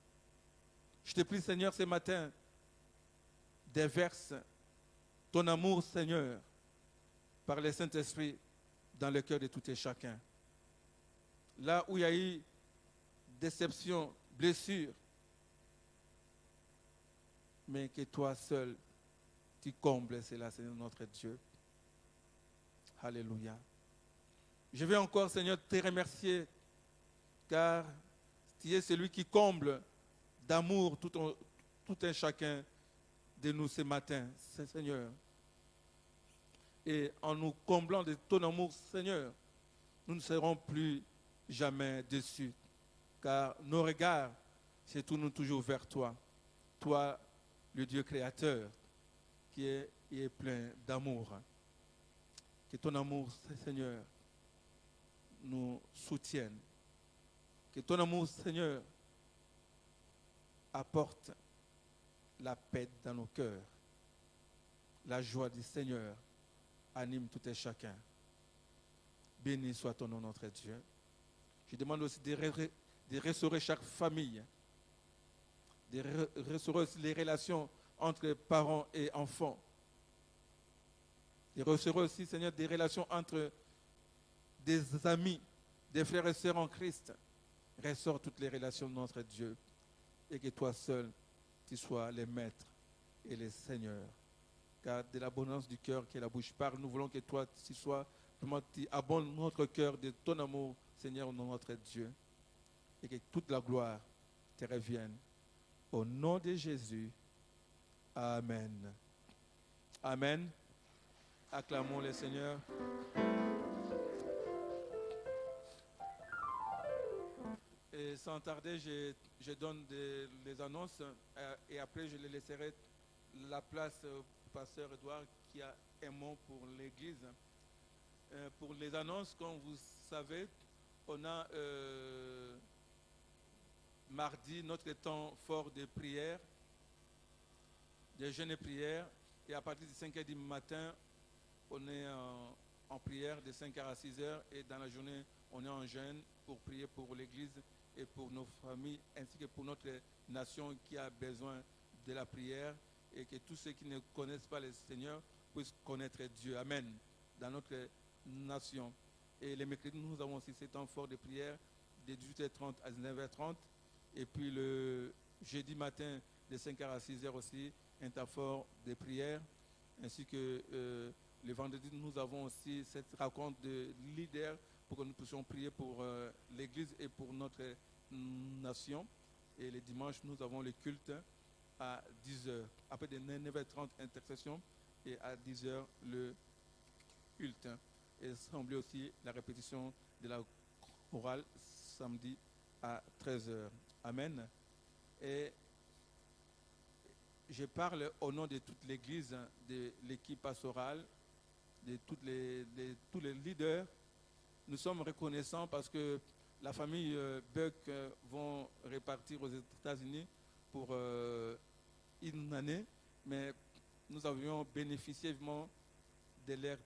[SPEAKER 4] Je te prie, Seigneur, ce matin, déverse ton amour, Seigneur, par le Saint-Esprit dans le cœur de tout et chacun. Là où il y a eu déception, blessure, mais que toi seul, tu combles cela, Seigneur notre Dieu. Alléluia. Je vais encore, Seigneur, te remercier, car tu es celui qui comble d'amour tout un chacun de nous ce matin, Seigneur. Et en nous comblant de ton amour, Seigneur, nous ne serons plus jamais déçus, car nos regards se tournent toujours vers toi. Toi, le Dieu créateur, qui est plein d'amour. Que ton amour, Seigneur, nous soutienne. Que ton amour, Seigneur, apporte la paix dans nos cœurs. La joie du Seigneur anime tout et chacun. Béni soit ton nom, notre Dieu. Je demande aussi de restaurer chaque famille, de restaurer aussi les relations entre parents et enfants, de restaurer aussi, Seigneur, des relations entre des amis, des frères et sœurs en Christ. Restaure toutes les relations de notre Dieu et que toi seul, tu sois les maîtres et les seigneurs. Car de l'abondance du cœur que la bouche parle, nous voulons que toi, tu sois, vraiment, tu abondes notre cœur de ton amour, Seigneur, notre Dieu. Et que toute la gloire te revienne. Au nom de Jésus. Amen. Amen. Acclamons le Seigneur. Et sans tarder, je donne les annonces et après je les laisserai la place au pasteur Edouard qui a un mot pour l'église. Pour les annonces, comme vous savez, on a mardi notre temps fort de prière, de jeûne et prière, et à partir de 5h du matin, on est en prière de 5h à 6h, et dans la journée, on est en jeûne pour prier pour l'église et pour nos familles, ainsi que pour notre nation qui a besoin de la prière, et que tous ceux qui ne connaissent pas le Seigneur puissent connaître Dieu. Amen. Dans notre nation. Et les mercredis, nous avons aussi ces temps forts de prière de 18h30 à 19h30. Et puis le jeudi matin, de 5h à 6h aussi, un temps fort de prière. Ainsi que le vendredi, nous avons aussi cette rencontre de leaders pour que nous puissions prier pour l'église et pour notre nation. Et le dimanche, nous avons le culte à 10h. Après de 9h30, intercession, et à 10h, le culte. Et semblait aussi la répétition de la chorale samedi à 13h. Amen. Et je parle au nom de toute l'église, de l'équipe pastorale, de tous les leaders. Nous sommes reconnaissants parce que la famille Buck vont repartir aux États-Unis pour une année, mais nous avions bénéficié vraiment de leur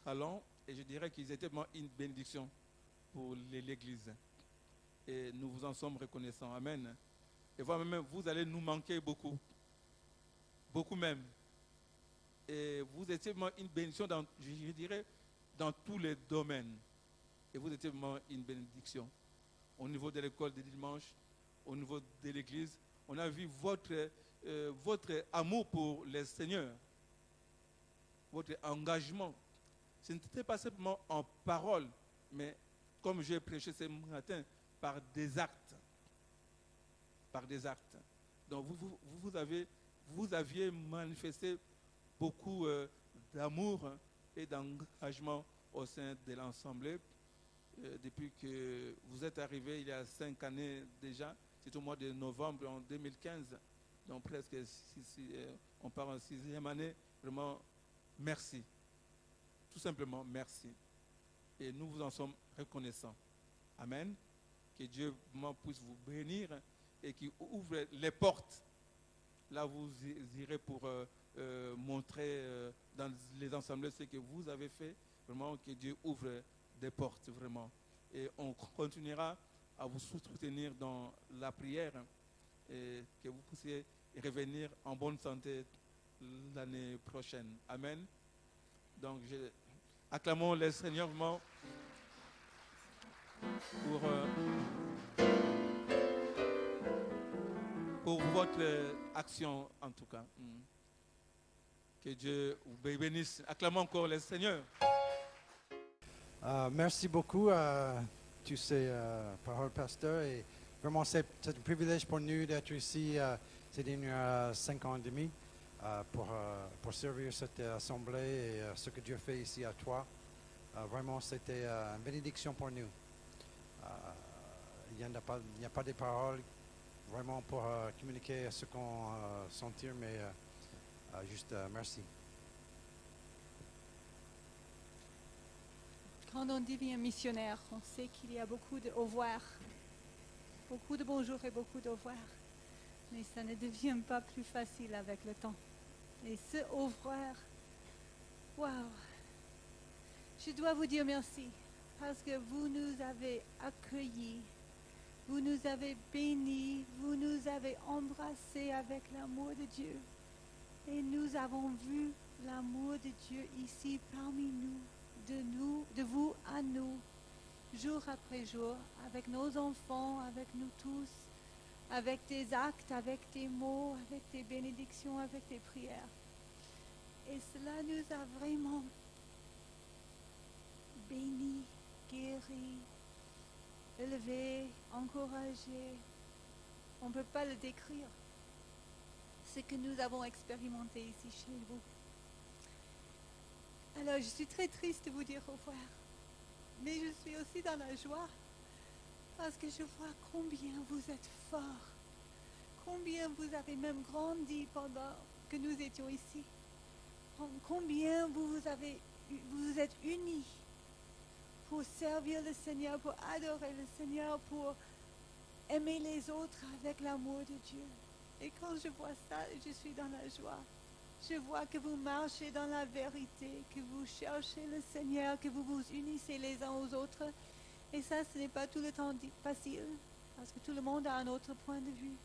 [SPEAKER 4] talent et je dirais qu'ils étaient vraiment une bénédiction pour l'église. Et nous vous en sommes reconnaissants. Amen. Et vous-même, vous allez nous manquer beaucoup. Beaucoup même. Et vous étiez vraiment une bénédiction, je dirais, dans tous les domaines. Et vous étiez vraiment une bénédiction. Au niveau de l'école de dimanche, au niveau de l'église, on a vu votre amour pour le Seigneur, votre engagement. Ce n'était pas simplement en parole, mais comme j'ai prêché ce matin, par des actes. Par des actes. Donc vous aviez manifesté beaucoup d'amour et d'engagement au sein de l'Assemblée. Depuis que vous êtes arrivé il y a 5 années déjà, c'est au mois de novembre en 2015, donc presque on part en 6e année. Vraiment, merci. Tout simplement, merci. Et nous vous en sommes reconnaissants. Amen. Que Dieu puisse vous bénir et qu'il ouvre les portes. Là, vous irez pour montrer dans les assemblées ce que vous avez fait. Vraiment, que Dieu ouvre des portes, vraiment. Et on continuera à vous soutenir dans la prière et que vous puissiez revenir en bonne santé l'année prochaine. Amen. Donc, Acclamons le Seigneur vraiment pour votre action en tout cas. Que Dieu vous bénisse. Acclamons encore le Seigneur.
[SPEAKER 3] Merci beaucoup à tous ces paroles, pasteur. Et vraiment, c'est un privilège pour nous d'être ici ces derniers 5 ans et demi pour servir cette assemblée et ce que Dieu fait ici à toi. Vraiment, c'était une bénédiction pour nous. Il n'y a pas de paroles vraiment pour communiquer ce qu'on sentit, mais juste merci.
[SPEAKER 5] Quand on devient missionnaire, on sait qu'il y a beaucoup de au revoir, beaucoup de bonjour et beaucoup d'au revoir. Mais ça ne devient pas plus facile avec le temps. Et ce au revoir, waouh! Je dois vous dire merci parce que vous nous avez accueillis, vous nous avez bénis, vous nous avez embrassés avec l'amour de Dieu. Et nous avons vu l'amour de Dieu ici parmi nous, de vous à nous, jour après jour, avec nos enfants, avec nous tous, avec des actes, avec des mots, avec des bénédictions, avec des prières. Et cela nous a vraiment bénis, guéris, élevés, encouragés. On ne peut pas le décrire. Ce que nous avons expérimenté ici chez vous. Alors, je suis très triste de vous dire au revoir. Mais je suis aussi dans la joie parce que je vois combien vous êtes forts, combien vous avez même grandi pendant que nous étions ici, combien vous êtes unis pour servir le Seigneur, pour adorer le Seigneur, pour aimer les autres avec l'amour de Dieu. Et quand je vois ça, je suis dans la joie. Je vois que vous marchez dans la vérité, que vous cherchez le Seigneur, que vous vous unissez les uns aux autres. Et ça, ce n'est pas tout le temps facile, parce que tout le monde a un autre point de vue.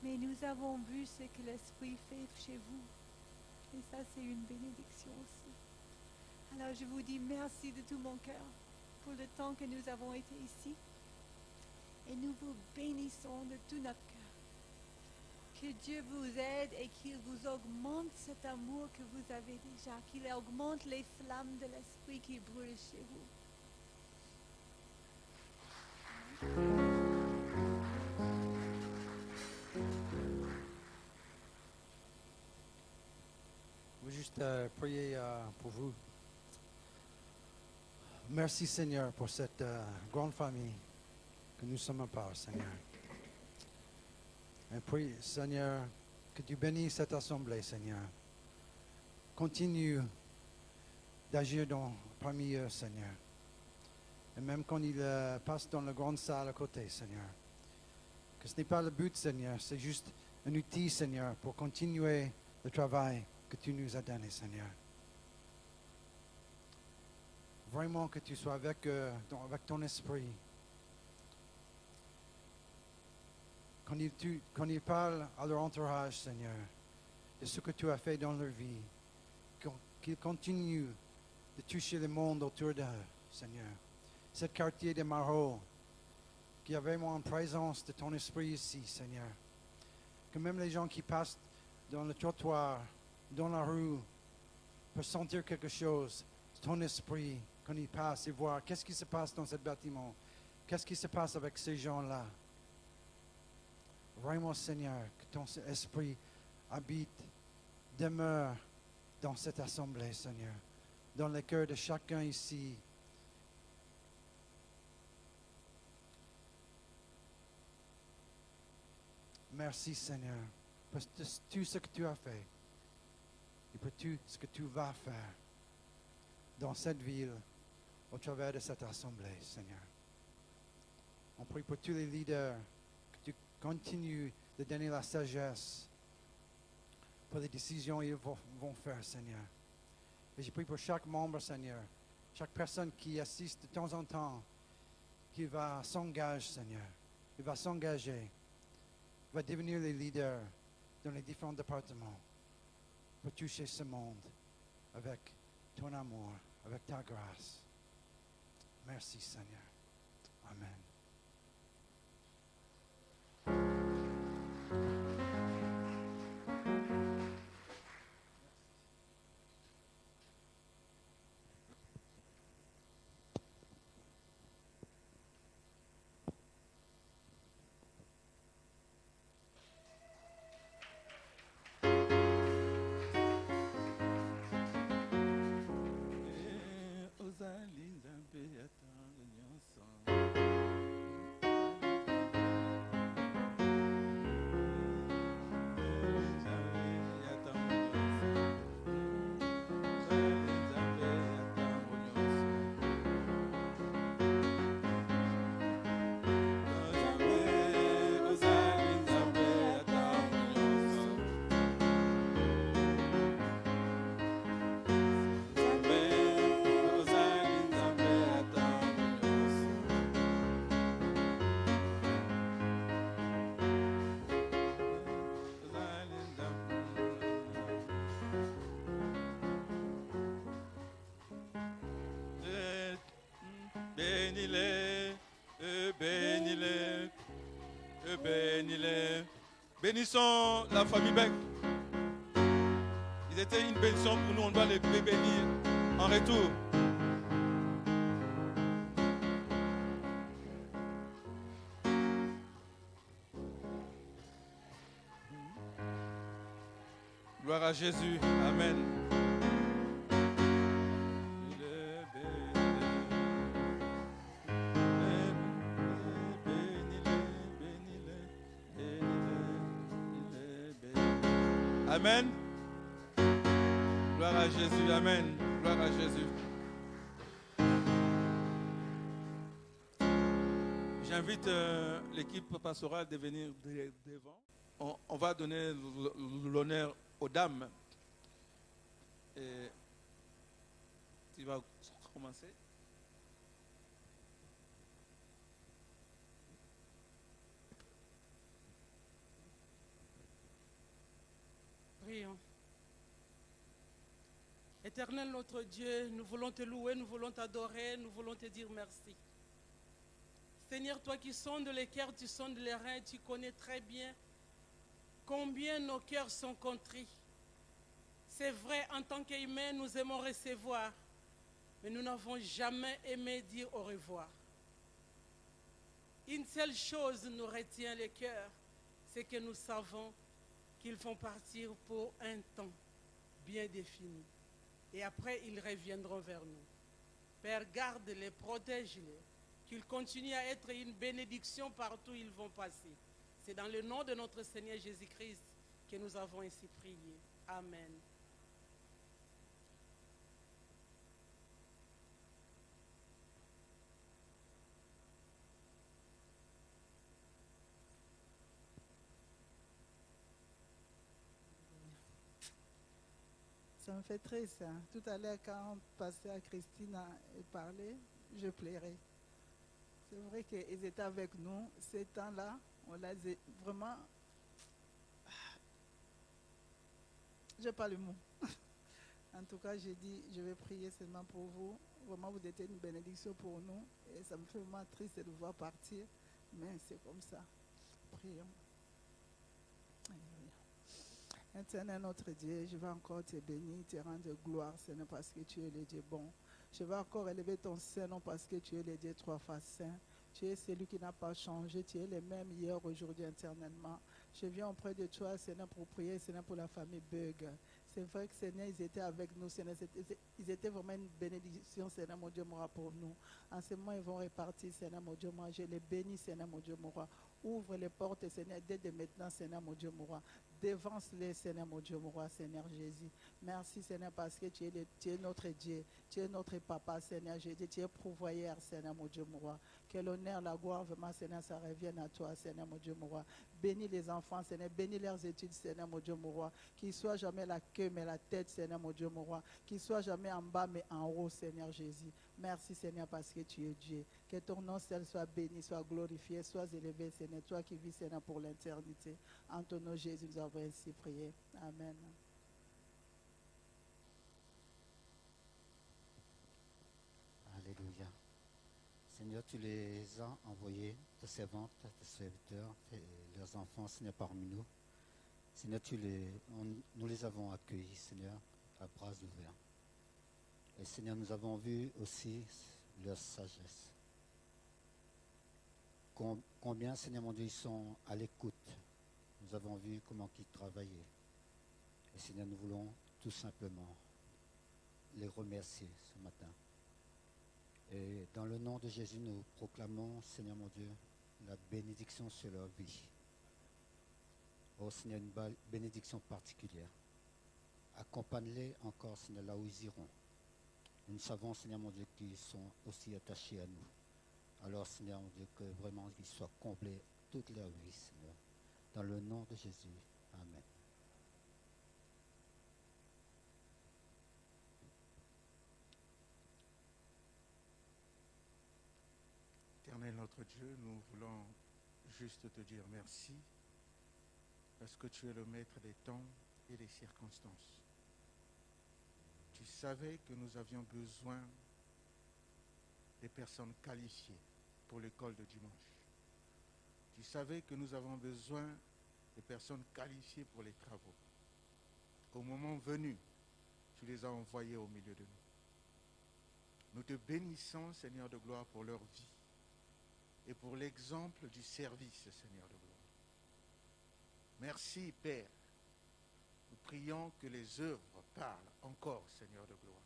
[SPEAKER 5] Mais nous avons vu ce que l'Esprit fait chez vous. Et ça, c'est une bénédiction aussi. Alors, je vous dis merci de tout mon cœur pour le temps que nous avons été ici. Et nous vous bénissons de tout notre cœur. Que Dieu vous aide et qu'il vous augmente cet amour que vous avez déjà, qu'il augmente les flammes de l'Esprit qui brûlent chez vous.
[SPEAKER 3] Je vais juste prier pour vous. Merci Seigneur pour cette grande famille que nous sommes à part, Seigneur. Et prie, Seigneur, que tu bénisses cette assemblée, Seigneur. Continue d'agir parmi eux, Seigneur. Et même quand ils passent dans la grande salle à côté, Seigneur. Que ce n'est pas le but, Seigneur, c'est juste un outil, Seigneur, pour continuer le travail que tu nous as donné, Seigneur. Vraiment que tu sois avec ton esprit. Quand ils parlent à leur entourage, Seigneur, de ce que tu as fait dans leur vie, qu'ils continuent de toucher le monde autour d'eux, Seigneur. Ce quartier de Marot, qu'il y a vraiment une présence de ton esprit ici, Seigneur. Que même les gens qui passent dans le trottoir, dans la rue, peuvent sentir quelque chose, ton esprit, quand ils passent et voir qu'est-ce qui se passe dans ce bâtiment, qu'est-ce qui se passe avec ces gens-là. Vraiment, Seigneur, que ton esprit habite, demeure dans cette assemblée, Seigneur, dans le cœur de chacun ici. Merci, Seigneur, pour tout ce que tu as fait et pour tout ce que tu vas faire dans cette ville au travers de cette assemblée, Seigneur. On prie pour tous les leaders. Continue de donner la sagesse pour les décisions qu'ils vont faire, Seigneur. Et je prie pour chaque membre, Seigneur, chaque personne qui assiste de temps en temps, qui va s'engager, Seigneur. Il va s'engager, va devenir les leaders dans les différents départements pour toucher ce monde avec ton amour, avec ta grâce. Merci Seigneur. Amen.
[SPEAKER 4] Bénis-les, bénis-les, bénis-les. Bénissons la famille Beck. Ils étaient une bénédiction pour nous, on doit les bénir en retour. Gloire à Jésus. Amen. Amen. Gloire à Jésus. Amen. Gloire à Jésus. J'invite l'équipe pastorale de venir devant. On va donner l'honneur aux dames. Et tu vas commencer.
[SPEAKER 6] Prions. Éternel notre Dieu, nous voulons te louer, nous voulons t'adorer, nous voulons te dire merci. Seigneur, toi qui sondes les cœurs, tu sondes les reins, tu connais très bien combien nos cœurs sont contrits. C'est vrai, en tant qu'humains, nous aimons recevoir, mais nous n'avons jamais aimé dire au revoir. Une seule chose nous retient les cœurs, c'est que nous savons qu'ils vont partir pour un temps bien défini. Et après, ils reviendront vers nous. Père, garde-les, protège-les, qu'ils continuent à être une bénédiction partout où ils vont passer. C'est dans le nom de notre Seigneur Jésus-Christ que nous avons ainsi prié. Amen.
[SPEAKER 7] Ça me fait triste. Hein. Tout à l'heure, quand Pasteur Christine a parlé, je pleurais. C'est vrai qu'ils étaient avec nous. Ces temps-là, on les a vraiment... Je n'ai pas le mot. En tout cas, j'ai dit, je vais prier seulement pour vous. Vraiment, vous êtes une bénédiction pour nous. Et ça me fait vraiment triste de vous voir partir. Mais c'est comme ça. Prions. Alléluia. Éternel notre Dieu, je vais encore te bénir, te rendre gloire, Seigneur, parce que tu es le Dieu bon. Je vais encore élever ton Seigneur parce que tu es le Dieu trois fois saint. Tu es celui qui n'a pas changé, tu es le même hier, aujourd'hui, éternellement. Je viens auprès de toi, Seigneur, pour prier, Seigneur, pour la famille Bug. C'est vrai que, Seigneur, ils étaient avec nous, Seigneur. Ils étaient vraiment une bénédiction, Seigneur, mon Dieu, mon roi, pour nous. En ce moment, ils vont repartir, Seigneur, mon Dieu, moi. Je les bénis, Seigneur, mon Dieu, mon roi. Ouvre les portes, Seigneur, dès maintenant, Seigneur, mon Dieu, mon roi. Dévance-les, Seigneur, mon Dieu, mon roi, Seigneur Jésus. Merci, Seigneur, parce que tu es notre Dieu. Tu es notre Papa, Seigneur Jésus. Tu es pourvoyeur, Seigneur, mon Dieu, mon roi. Que l'honneur, la gloire, vraiment, Seigneur, ça revienne à toi, Seigneur, mon Dieu, mon roi. Bénis les enfants, Seigneur. Bénis leurs études, Seigneur, mon Dieu, mon roi. Qu'ils soient jamais la queue, mais la tête, Seigneur, mon Dieu, mon roi. Qu'ils soient jamais en bas, mais en haut, Seigneur Jésus. Merci, Seigneur, parce que tu es Dieu. Que ton nom, Seigneur, soit béni, soit glorifié, soit élevé, Seigneur. Toi qui vis, Seigneur, pour l'éternité. En ton nom, Jésus, nous avons ainsi prié. Amen.
[SPEAKER 2] Seigneur, tu les as envoyés, tes servantes, tes serviteurs, leurs enfants, Seigneur, parmi nous. Seigneur, nous les avons accueillis, Seigneur, à bras ouverts. Et Seigneur, nous avons vu aussi leur sagesse. Combien, Seigneur mon Dieu, ils sont à l'écoute. Nous avons vu comment ils travaillaient. Et Seigneur, nous voulons tout simplement les remercier ce matin. Et dans le nom de Jésus, nous proclamons, Seigneur mon Dieu, la bénédiction sur leur vie. Oh Seigneur, une bénédiction particulière. Accompagne-les encore, Seigneur, là où ils iront. Nous savons, Seigneur mon Dieu, qu'ils sont aussi attachés à nous. Alors, Seigneur mon Dieu, que vraiment ils soient comblés toute leur vie, Seigneur. Dans le nom de Jésus. Amen.
[SPEAKER 8] Éternel notre Dieu, nous voulons juste te dire merci parce que tu es le maître des temps et des circonstances. Tu savais que nous avions besoin des personnes qualifiées pour l'école de dimanche. Tu savais que nous avons besoin des personnes qualifiées pour les travaux. Au moment venu, tu les as envoyés au milieu de nous. Nous te bénissons, Seigneur de gloire, pour leur vie et pour l'exemple du service, Seigneur de gloire. Merci, Père. Nous prions que les œuvres parlent encore, Seigneur de gloire.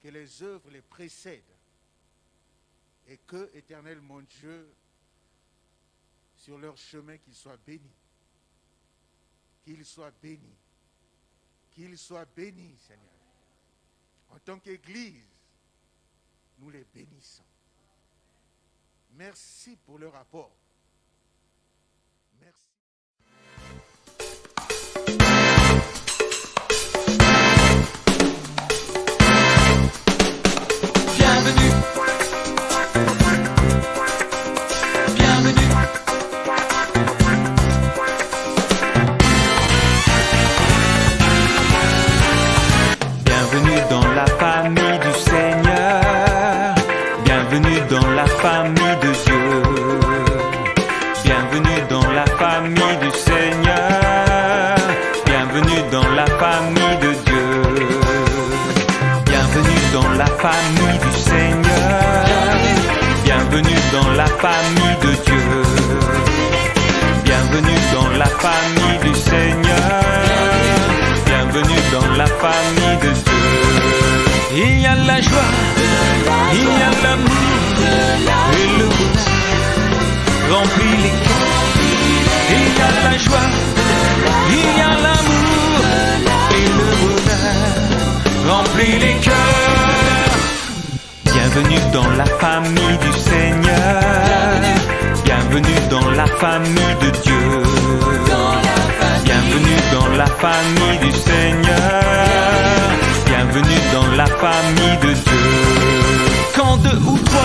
[SPEAKER 8] Que les œuvres les précèdent. Et que, Éternel mon Dieu, sur leur chemin, qu'ils soient bénis. Qu'ils soient bénis. Qu'ils soient bénis, Seigneur. En tant qu'Église, nous les bénissons. Merci pour leur apport. Merci.
[SPEAKER 9] Bienvenue. Bienvenue. Bienvenue dans la famille du Seigneur. Bienvenue dans la famille de Dieu. Bienvenue dans la famille du Seigneur. Bienvenue dans la famille de Dieu. Bienvenue dans la famille du Seigneur. Bienvenue dans la famille de Dieu. Bienvenue dans la famille du Seigneur. Bienvenue dans la famille de Dieu. Il y a la joie, il y a l'amour et le bonheur remplit les cœurs. Il y a la joie, il y a l'amour et le bonheur remplit les cœurs. Bienvenue dans la famille du Seigneur. Bienvenue dans la famille de Dieu. Bienvenue dans la famille du Seigneur. Bienvenue dans la famille de Dieu. Quand deux ou trois